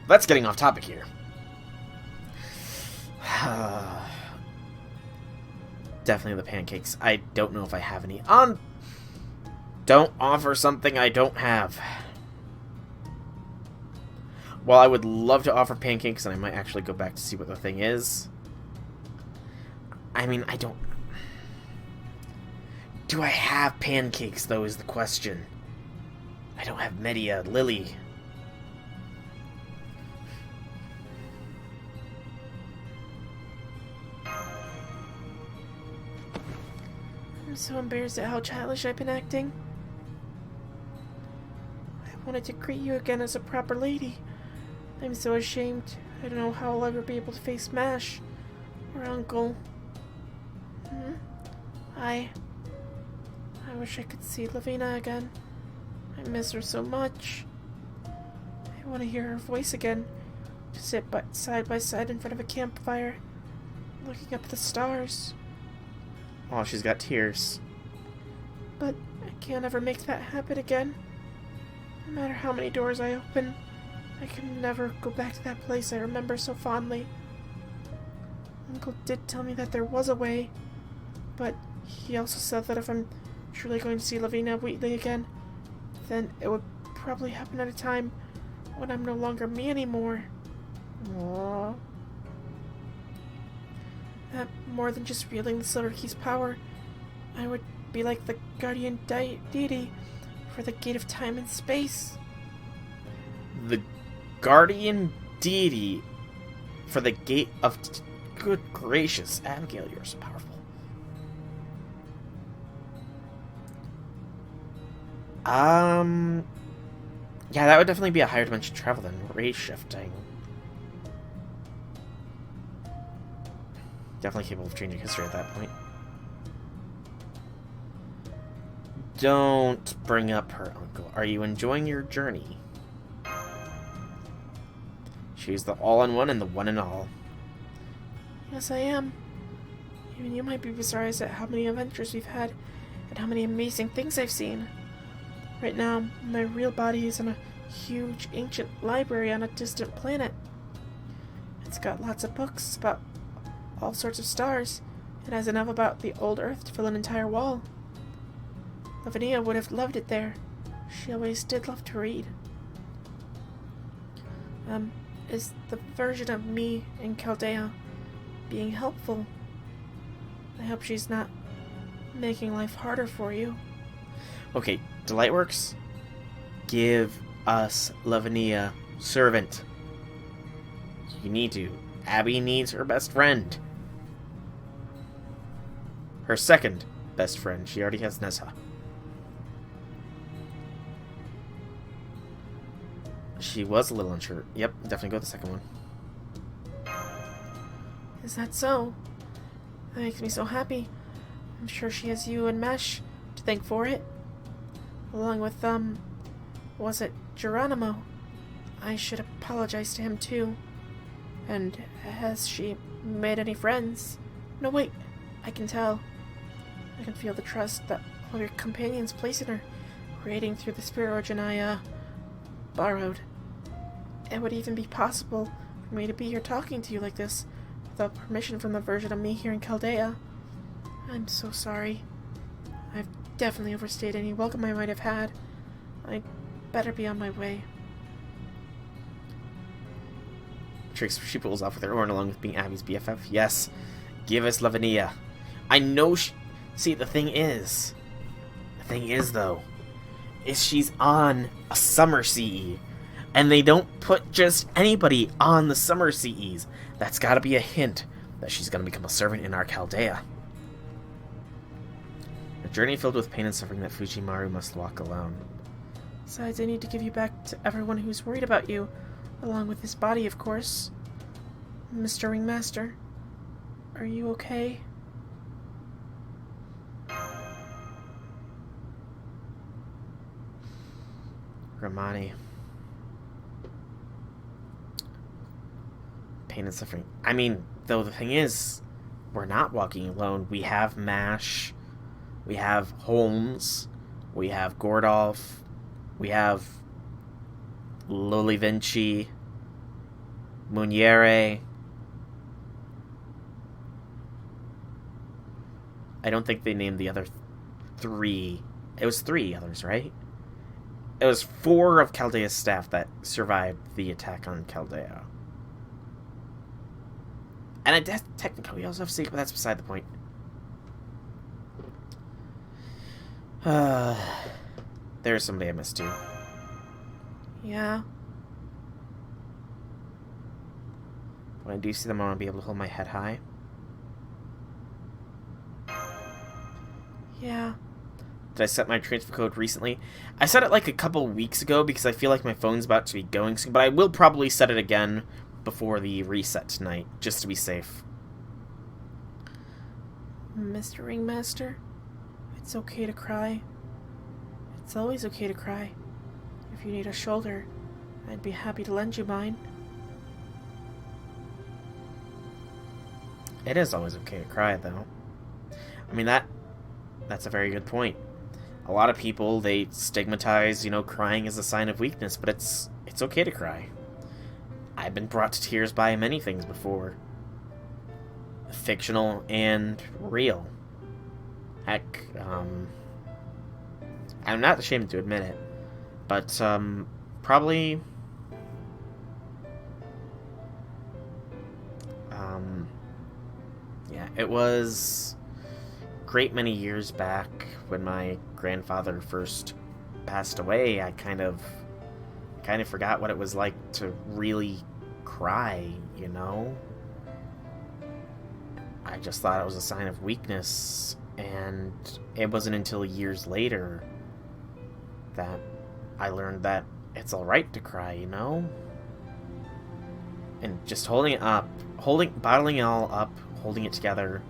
That's getting off topic here. Definitely the pancakes. I don't know if I have any on. Don't offer something I don't have. While I would love to offer pancakes, and I might actually go back to see what the thing is. I mean, I don't... Do I have pancakes, though, is the question. I don't have Media, Lily. I'm so embarrassed at how childish I've been acting. I wanted to greet you again as a proper lady. I'm so ashamed. I don't know how I'll ever be able to face MASH or Uncle. I wish I could see Lavina again. I miss her so much. I want to hear her voice again. To sit side by side in front of a campfire, looking up at the stars. Oh, she's got tears. But I can't ever make that happen again. No matter how many doors I open, I can never go back to that place I remember so fondly. Uncle did tell me that there was a way, but he also said that if I'm truly going to see Lavina Wheatley again, then it would probably happen at a time when I'm no longer me anymore. Aww. That more than just wielding the Silver Key's power, I would be like the guardian deity for the gate of time and space. The guardian deity for the gate of... Good gracious, Abigail, you're so powerful. Yeah, that would definitely be a higher dimension travel than ray shifting. Definitely capable of changing history at that point. Don't bring up her uncle. Are you enjoying your journey? She's the all-in-one and the one-and-all. Yes, I am. Even you might be surprised at how many adventures we've had and how many amazing things I've seen. Right now, my real body is in a huge ancient library on a distant planet. It's got lots of books about all sorts of stars. It has enough about the old Earth to fill an entire wall. Lavinia would have loved it there. She always did love to read. Is the version of me in Chaldea being helpful? I hope she's not making life harder for you. Okay, Delightworks, give us Lavinia servant. You need to. Abby needs her best friend. Her second best friend. She already has Nessa. She was a little unsure. Yep, definitely go with the second one. Is that so? That makes me so happy. I'm sure she has you and Mesh to thank for it. Along with, was it Geronimo? I should apologize to him too. And has she made any friends? No, wait. I can tell. I can feel the trust that all your companions place in her, radiating through the spirit origin I, borrowed. It would even be possible for me to be here talking to you like this, without permission from the version of me here in Chaldea. I'm so sorry. I've definitely overstayed any welcome I might have had. I'd better be on my way. Trix, she pulls off with her horn along with being Abby's BFF. Yes, give us Lavinia. I know See, the thing is, though, is she's on a summer CE. And they don't put just anybody on the summer CEs. That's gotta be a hint that she's gonna become a servant in our Chaldea. A journey filled with pain and suffering that Fujimaru must walk alone. Besides, I need to give you back to everyone who's worried about you, along with his body, of course. Mr. Ringmaster, are you okay? Ramani. Pain and suffering. I mean, though the thing is, we're not walking alone. We have Mash, we have Holmes, we have Gordolf, we have Loli Vinci, Muniere. I don't think they named the other three. It was 3 others, right? It was 4 of Chaldea's staff that survived the attack on Chaldea. And I guess technically we also have Seek, but that's beside the point. There's somebody I missed too. Yeah. When I do see them, I want to be able to hold my head high. Yeah. Did I set my transfer code recently? I set it like a couple weeks ago because I feel like my phone's about to be going soon, but I will probably set it again before the reset tonight, just to be safe. Mr. Ringmaster, it's okay to cry. It's always okay to cry. If you need a shoulder, I'd be happy to lend you mine. It is always okay to cry, though. I mean, that's a very good point. A lot of people, they stigmatize, crying as a sign of weakness, but it's okay to cry. I've been brought to tears by many things before. Fictional and real. Heck, I'm not ashamed to admit it, but, probably, yeah, it was great many years back when my grandfather first passed away. I kind of forgot what it was like to really cry, I just thought it was a sign of weakness, and it wasn't until years later that I learned that it's alright to cry, you know? And just holding it up, bottling it all up, holding it together.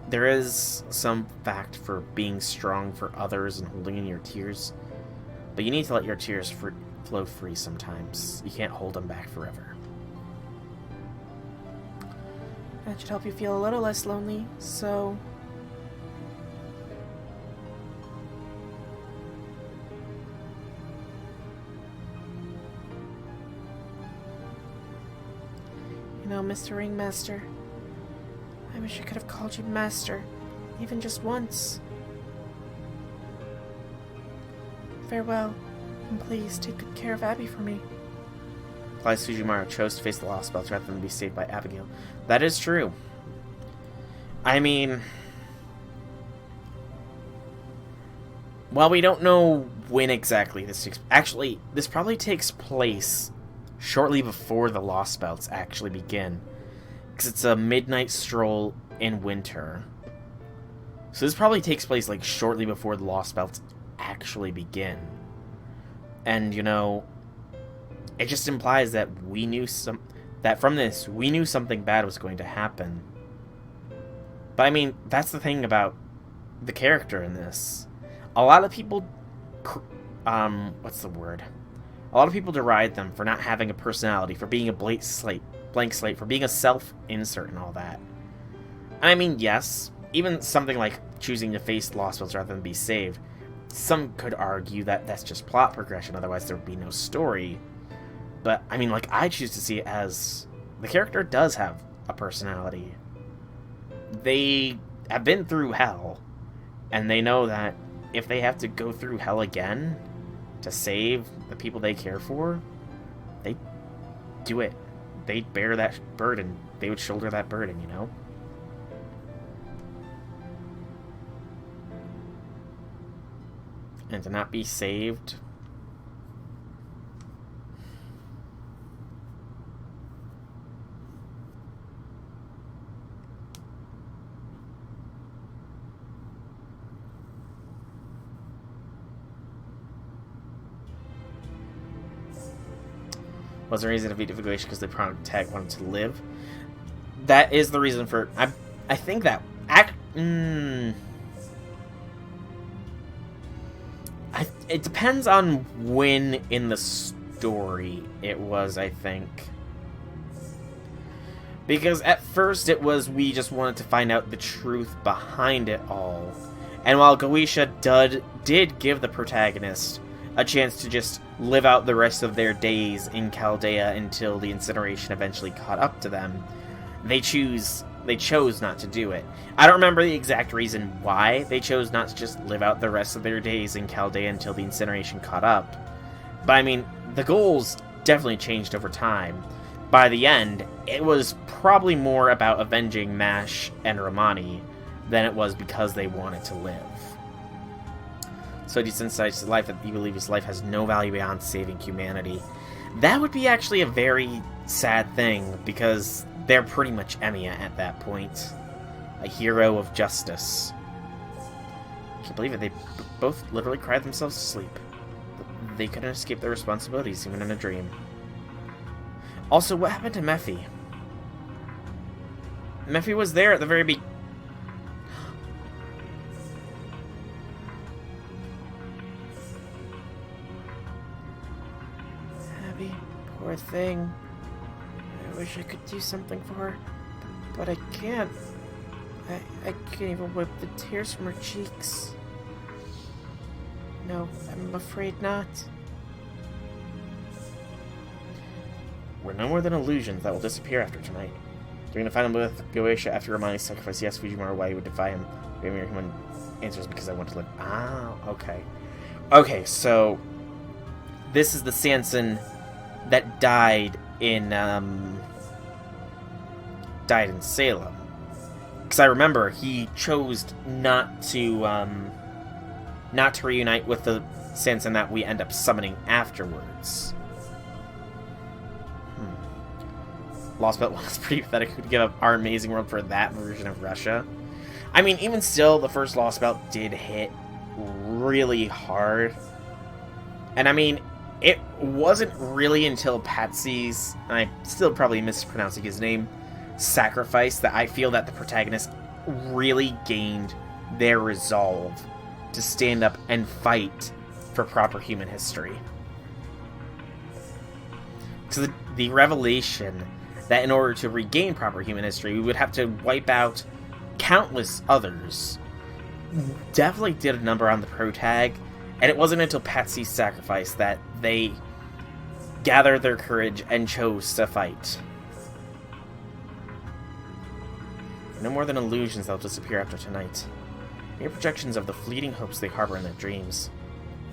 There is some fact for being strong for others and holding in your tears, but you need to let your tears flow free sometimes. You can't hold them back forever. That should help you feel a little less lonely, so... You know, Mr. Ringmaster, I wish I could have called you Master, even just once. Farewell, and please take good care of Abby for me. Claes Fujimura chose to face the lost spells rather than be saved by Abigail. That is true. I mean... Well, we don't know when exactly this takes... Actually, this probably takes place shortly before the lost spells actually begin. Because it's a midnight stroll in winter. So this probably takes place, like, shortly before the lost spells actually begin. And, you know... It just implies that from this, we knew something bad was going to happen. But I mean, that's the thing about the character in this. A lot of people, what's the word? A lot of people deride them for not having a personality, for being a blank slate, for being a self-insert and all that. And I mean, yes, even something like choosing to face lost spells rather than be saved. Some could argue that that's just plot progression, otherwise there would be no story. But, I mean, like, I choose to see it as the character does have a personality. They have been through hell, and they know that if they have to go through hell again to save the people they care for, they do it. They bear that burden. They would shoulder that burden, you know? And to not be saved... was the reason to beat evacuation because the protagonist wanted to live. That is the reason for... I think that... it depends on when in the story it was, I think. Because at first it was we just wanted to find out the truth behind it all. And while Goetia did give the protagonist a chance to just live out the rest of their days in Chaldea until the incineration eventually caught up to them, they chose not to do it. I don't remember the exact reason why they chose not to just live out the rest of their days in Chaldea until the incineration caught up. But I mean, the goals definitely changed over time. By the end, it was probably more about avenging Mash and Romani than it was because they wanted to live. So he desensitized his life that he believes his life has no value beyond saving humanity. That would be actually a very sad thing, because they're pretty much Emiya at that point. A hero of justice. I can't believe it, they both literally cried themselves to sleep. They couldn't escape their responsibilities, even in a dream. Also, what happened to Mephi? Mephi was there at the very beginning. Poor thing. I wish I could do something for her, but I can't. I can't even wipe the tears from her cheeks. No, I'm afraid not. We're no more than illusions that will disappear after tonight. During the final with Goetia after Romani's sacrifice, he asked Fujimura why he would defy him. Fujimura human answers because I want to live. Ah, okay. Okay, so this is the Sanson that died in Salem. Because I remember he chose not to reunite with the Sanson that we end up summoning afterwards. Lost Belt was pretty pathetic to give up our amazing world for that version of Russia. I mean, even still, the first Lost Belt did hit really hard. And I mean, it wasn't really until Patsy's, and I'm still probably mispronouncing his name, sacrifice, that I feel that the protagonist really gained their resolve to stand up and fight for proper human history. So the revelation that in order to regain proper human history, we would have to wipe out countless others, definitely did a number on the protag, and it wasn't until Patsy's sacrifice that they gathered their courage and chose to fight. No more than illusions that'll disappear after tonight. Mere projections of the fleeting hopes they harbor in their dreams.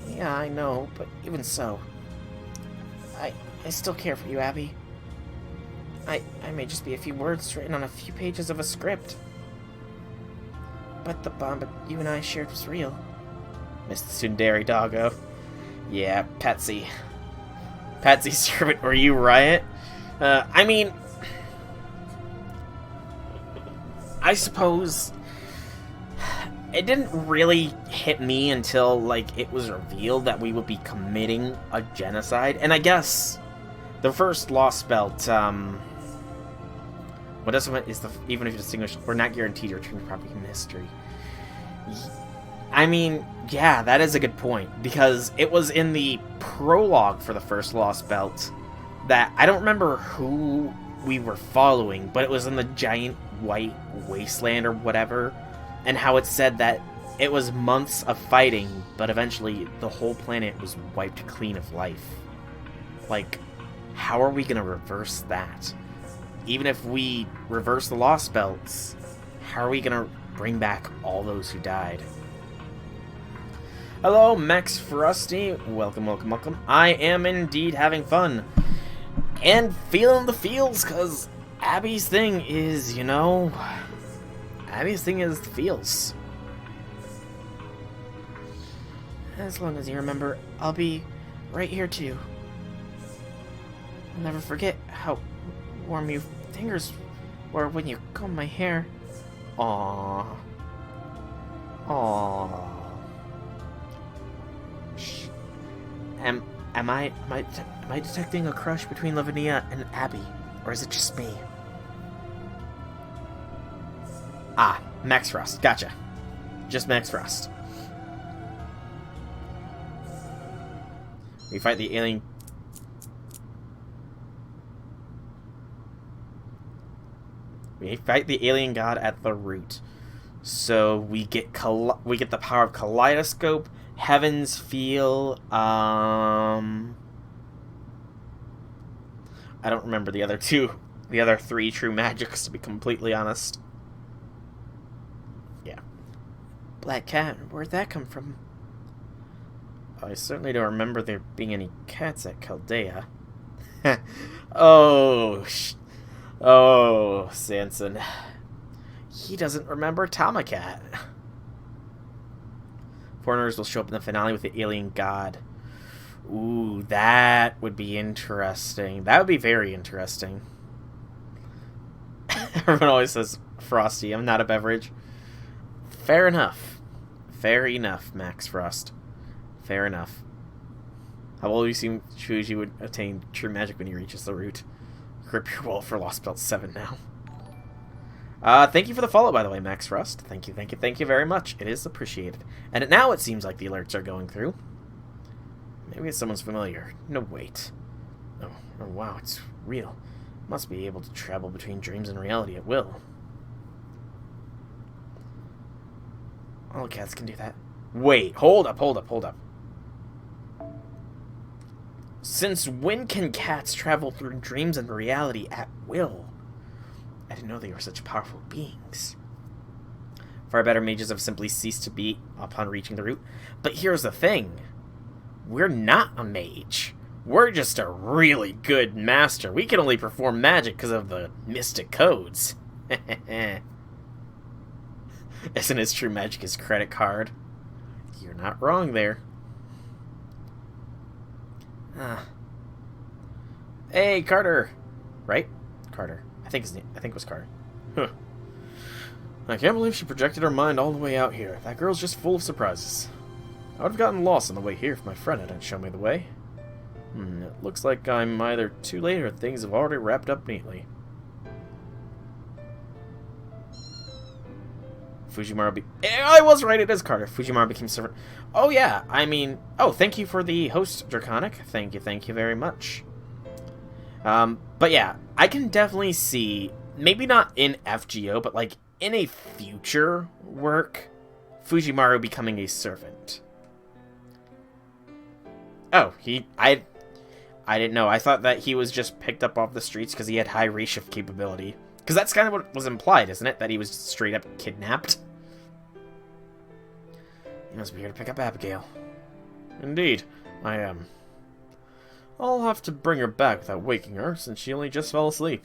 Yeah, I know, but even so, I still care for you, Abby. I may just be a few words written on a few pages of a script. But the bond you and I shared was real. Mr. Tsundere Doggo. Yeah, Patsy. Patsy's servant, were you, Riot? I mean, I suppose it didn't really hit me until, like, it was revealed that we would be committing a genocide. And I guess the first Lost Belt, what does it is the even if you distinguish, we're not guaranteed to return to proper human history. I mean, yeah, that is a good point, because it was in the prologue for the first Lost Belt that I don't remember who we were following, but it was in the giant white wasteland or whatever, and how it said that it was months of fighting, but eventually the whole planet was wiped clean of life. Like, how are we going to reverse that? Even if we reverse the Lost Belts, how are we going to bring back all those who died? Hello, Max Frosty. Welcome, welcome, welcome. I am indeed having fun. And feeling the feels, because Abby's thing is, you know... Abby's thing is the feels. As long as you remember, I'll be right here too. I'll never forget how warm your fingers were when you combed my hair. Aww. Aww. Shh. Am I detecting a crush between Lavinia and Abby, or is it just me? Ah, Max Frost. Gotcha. Just Max Frost. We fight the alien. We fight the alien god at the root. So we get the power of Kaleidoscope, Heaven's Feel. I don't remember the other three true magics, to be completely honest. Yeah. Black Cat, where'd that come from? I certainly don't remember there being any cats at Chaldea. Oh, Sanson. He doesn't remember Tomacat. Foreigners will show up in the finale with the alien god. Ooh, that would be interesting. That would be very interesting. Everyone always says, Frosty, I'm not a beverage. Fair enough. Fair enough, Max Frost. Fair enough. How will you seem Shuji would attain true magic when he reaches the root? Grip your wall for Lost Belt 7 now. Thank you for the follow, by the way, Max Frost. Thank you very much. It is appreciated. And now it seems like the alerts are going through. Maybe it's someone's familiar. No, wait. Oh, wow, it's real. Must be able to travel between dreams and reality at will. All cats can do that. Wait, hold up. Since when can cats travel through dreams and reality at will? I didn't know they were such powerful beings. Far better mages have simply ceased to be upon reaching the root. But here's the thing. We're not a mage. We're just a really good master. We can only perform magic because of the mystic codes. Isn't his true magic his credit card? You're not wrong there. Hey, Carter. Right? Carter. I think it was Carter. Huh. I can't believe she projected her mind all the way out here. That girl's just full of surprises. I would have gotten lost on the way here if my friend hadn't shown me the way. It looks like I'm either too late or things have already wrapped up neatly. Fujimaru I was right, it is Carter. Fujimaru became servant. Oh yeah, I mean... Oh, thank you for the host, Draconic. Thank you very much. But yeah, I can definitely see, maybe not in FGO, but like in a future work, Fujimaru becoming a servant. Oh, I didn't know. I thought that he was just picked up off the streets because he had high reshift capability. Because that's kind of what was implied, isn't it? That he was straight up kidnapped. He must be here to pick up Abigail. Indeed, I am. I'll have to bring her back without waking her, since she only just fell asleep.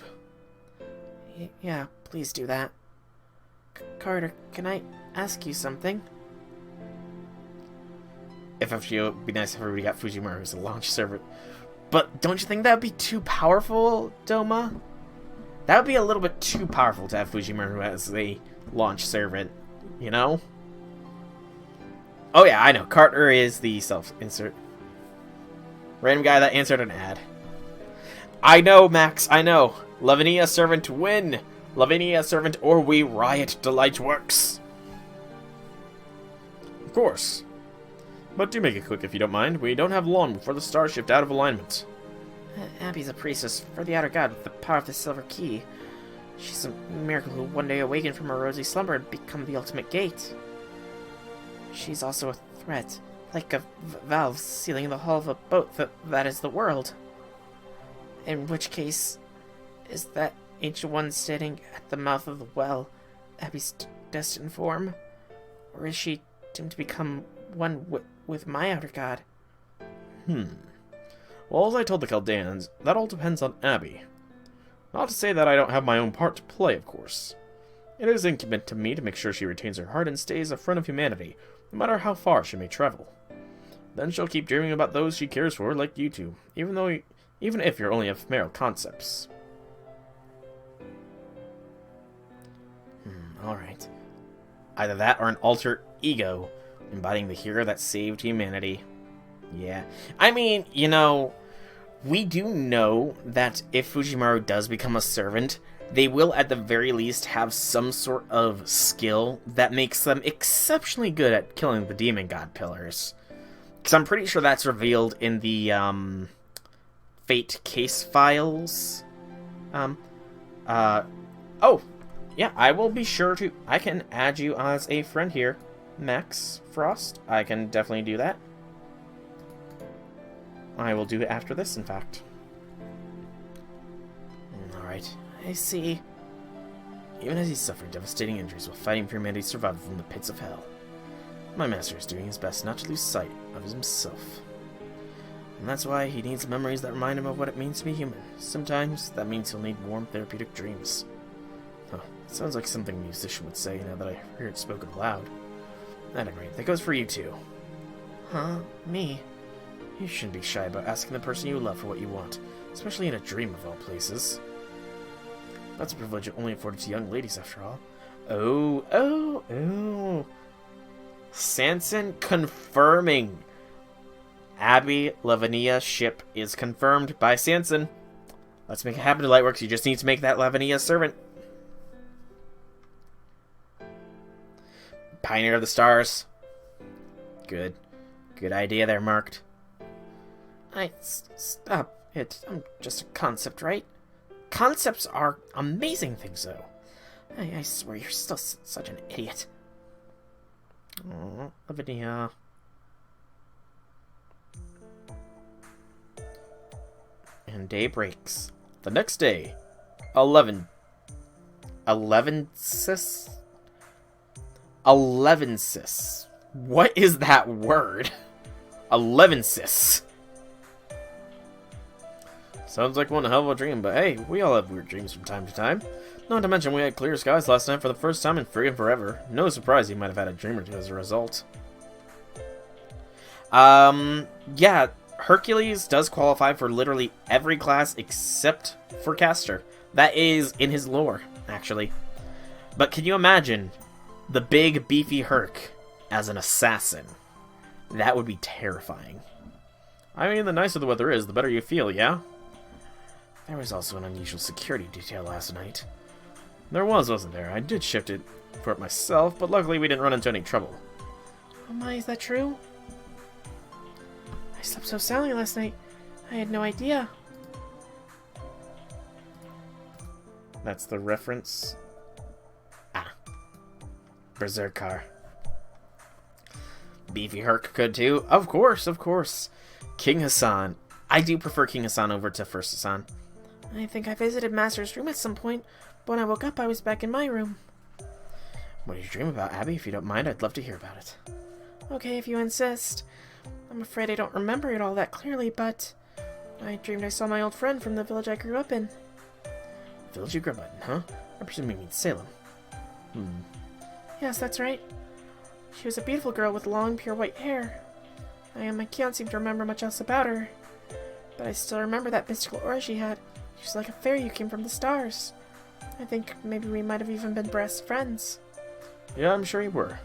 Yeah, please do that. Carter, can I ask you something? If FGO, it would be nice if everybody got Fujimaru as a launch servant. But don't you think that would be too powerful, Doma? That would be a little bit too powerful to have Fujimaru as a launch servant, you know? Oh yeah, I know. Carter is the self-insert. Random guy that answered an ad. I know, Max, I know. Lavinia servant win. Lavinia servant or we riot delight works. Of course. But do make it quick if you don't mind. We don't have long before the stars shift out of alignment. Abby's a priestess for the outer god with the power of the silver key. She's a miracle who one day awakened from her rosy slumber and become the ultimate gate. She's also a threat, like a valve sealing the hull of a boat that is the world. In which case, is that ancient one standing at the mouth of the well Abby's destined form? Or is she doomed to become one with my outer god? Well, as I told the Chaldeans, that all depends on Abby. Not to say that I don't have my own part to play, of course. It is incumbent to me to make sure she retains her heart and stays a friend of humanity, no matter how far she may travel. Then she'll keep dreaming about those she cares for, like you two, even if you're only ephemeral concepts. Alright. Either that or an alter ego, embodying the hero that saved humanity. Yeah. I mean, you know, we do know that if Fujimaru does become a servant, they will at the very least have some sort of skill that makes them exceptionally good at killing the demon god pillars. Because I'm pretty sure that's revealed in the Fate case files. Oh, yeah, I will be sure to... I can add you as a friend here, Max Frost. I can definitely do that. I will do it after this, in fact. Alright, I see. Even as he's suffering devastating injuries while fighting for humanity's survival from the pits of hell, my master is doing his best not to lose sight of himself. And that's why he needs memories that remind him of what it means to be human. Sometimes that means he'll need warm, therapeutic dreams. Huh, it sounds like something a musician would say now that I hear it spoken aloud. At any rate, that goes for you too. Huh? Me? You shouldn't be shy about asking the person you love for what you want, especially in a dream of all places. That's a privilege only afforded to young ladies, after all. Oh. Sanson confirming. Abby Lavinia ship is confirmed by Sanson. Let's make it happen to Lightworks. You just need to make that Lavinia servant. Pioneer of the Stars. Good. Good idea there, Marked. Stop it. I'm just a concept, right? Concepts are amazing things, though. I swear you're still such an idiot. Oh, Lavinia. And day breaks. The next day, 11 sis? 11 sis. What is that word? 11 sis. Sounds like one hell of a dream, but hey, we all have weird dreams from time to time. Not to mention we had clear skies last night for the first time in friggin' forever. No surprise you might have had a dream or two as a result. Yeah, Hercules does qualify for literally every class except for Caster. That is in his lore, actually. But can you imagine the big, beefy Herc as an assassin? That would be terrifying. I mean, the nicer the weather is, the better you feel, yeah? There was also an unusual security detail last night. There was, wasn't there? I did shift it for it myself, but luckily we didn't run into any trouble. Oh my, is that true? I slept so soundly last night. I had no idea. That's the reference. Ah. Berserker. Beefy Herc could too. Of course, of course. King Hassan. I do prefer King Hassan over to First Hassan. I think I visited Master's room at some point, but when I woke up I was back in my room. What did you dream about, Abby? If you don't mind, I'd love to hear about it. Okay, if you insist. I'm afraid I don't remember it all that clearly, but I dreamed I saw my old friend from the village I grew up in. Village you grew up in, huh? I presume you mean Salem. Yes, that's right. She was a beautiful girl with long, pure white hair. I can't seem to remember much else about her, but I still remember that mystical aura she had. She was like a fairy who came from the stars. I think maybe we might have even been best friends. Yeah, I'm sure you were.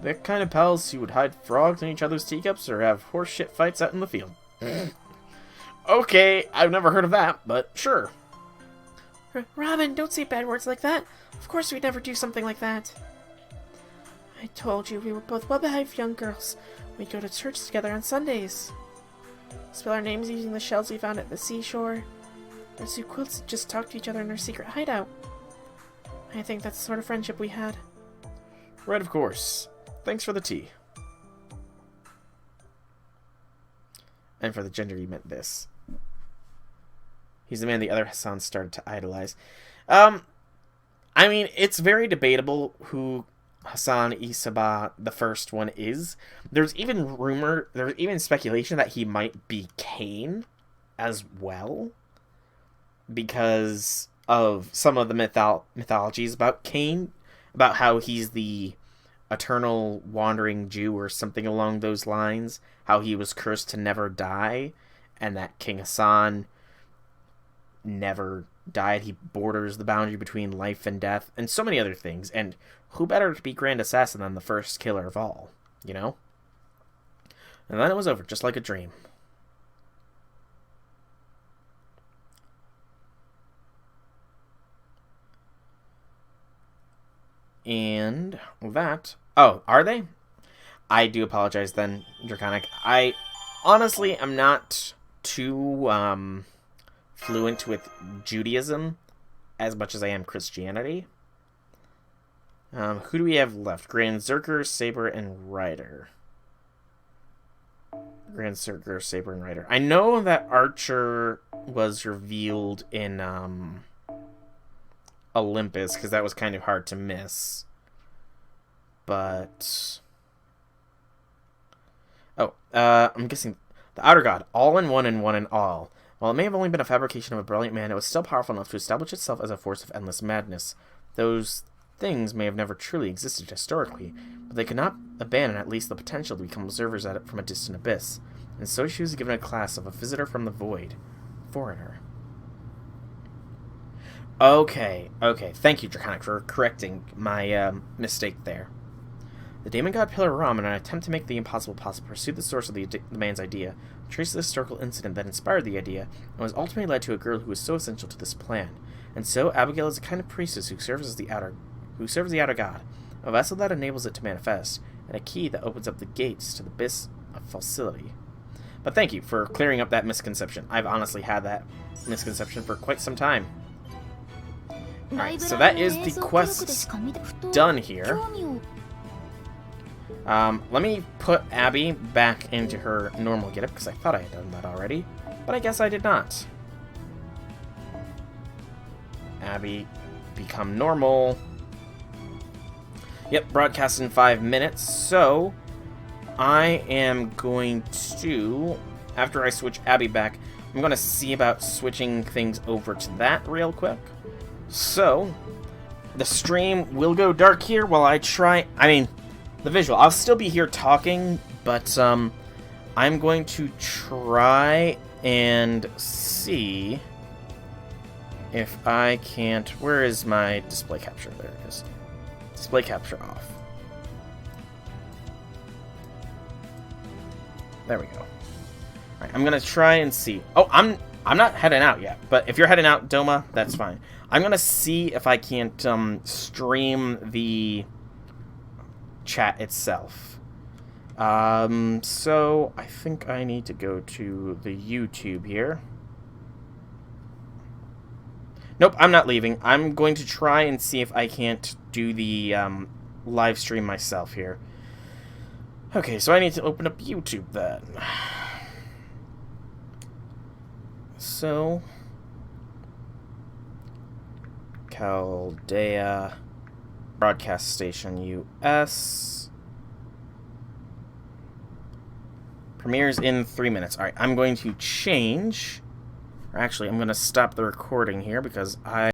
The kind of pals who would hide frogs in each other's teacups or have horse shit fights out in the field. Okay, I've never heard of that, but sure. Robin, don't say bad words like that. Of course we'd never do something like that. I told you, we were both well-behaved young girls. We'd go to church together on Sundays. Spell our names using the shells we found at the seashore. Or sew quilts and just talk to each other in our secret hideout. I think that's the sort of friendship we had. Right, of course. Thanks for the tea. And for the gender, you meant this. He's the man the other Hassan started to idolize. I mean, it's very debatable who Hassan Isaba, the first one, is. There's even speculation that he might be Cain as well, because of some of the mythologies about Cain, about how he's the eternal wandering Jew or something along those lines, how he was cursed to never die, and that King Hassan never died. He borders the boundary between life and death, and so many other things. And who better to be Grand Assassin than the first killer of all, you know? And then it was over, just like a dream. And that... Oh, are they? I do apologize then, Draconic. I honestly am not too fluent with Judaism as much as I am Christianity. Who do we have left? Grand Zerker, Saber, and Rider. Grand Zerker, Saber, and Rider. I know that Archer was revealed in Olympus, because that was kind of hard to miss. But... Oh, I'm guessing... The Outer God, all in one and one in all. While it may have only been a fabrication of a brilliant man, it was still powerful enough to establish itself as a force of endless madness. Those things may have never truly existed historically, but they could not abandon at least the potential to become observers at it from a distant abyss. And so she was given a class of a visitor from the void. Foreigner. Okay. Thank you, Draconic, for correcting my mistake there. The Demon God Pillar Ram, in an attempt to make the impossible possible, pursued the source of the man's idea, traced the historical incident that inspired the idea, and was ultimately led to a girl who was so essential to this plan. And so, Abigail is a kind of priestess who serves the outer god, a vessel that enables it to manifest, and a key that opens up the gates to the abyss of facility. But thank you for clearing up that misconception. I've honestly had that misconception for quite some time. Alright, so that is the quest done here. Let me put Abby back into her normal getup, because I thought I had done that already, but I guess I did not. Abby, become normal. Yep, broadcast in 5 minutes, so I am going to, after I switch Abby back, I'm going to see about switching things over to that real quick. So, the stream will go dark here while I try, the visual. I'll still be here talking, but I'm going to try and see if I can't... Where is my display capture? There it is. Display capture off. There we go. Alright, I'm gonna try and see. Oh, I'm not heading out yet, but if you're heading out, Doma, that's fine. I'm gonna see if I can't stream the chat itself. So I think I need to go to the YouTube here. Nope, I'm not leaving. I'm going to try and see if I can't do the live stream myself here. Okay, so I need to open up YouTube then. So, Chaldea Broadcast Station US. Premieres in 3 minutes. Alright, I'm going to change. Or actually, I'm going to stop the recording here because I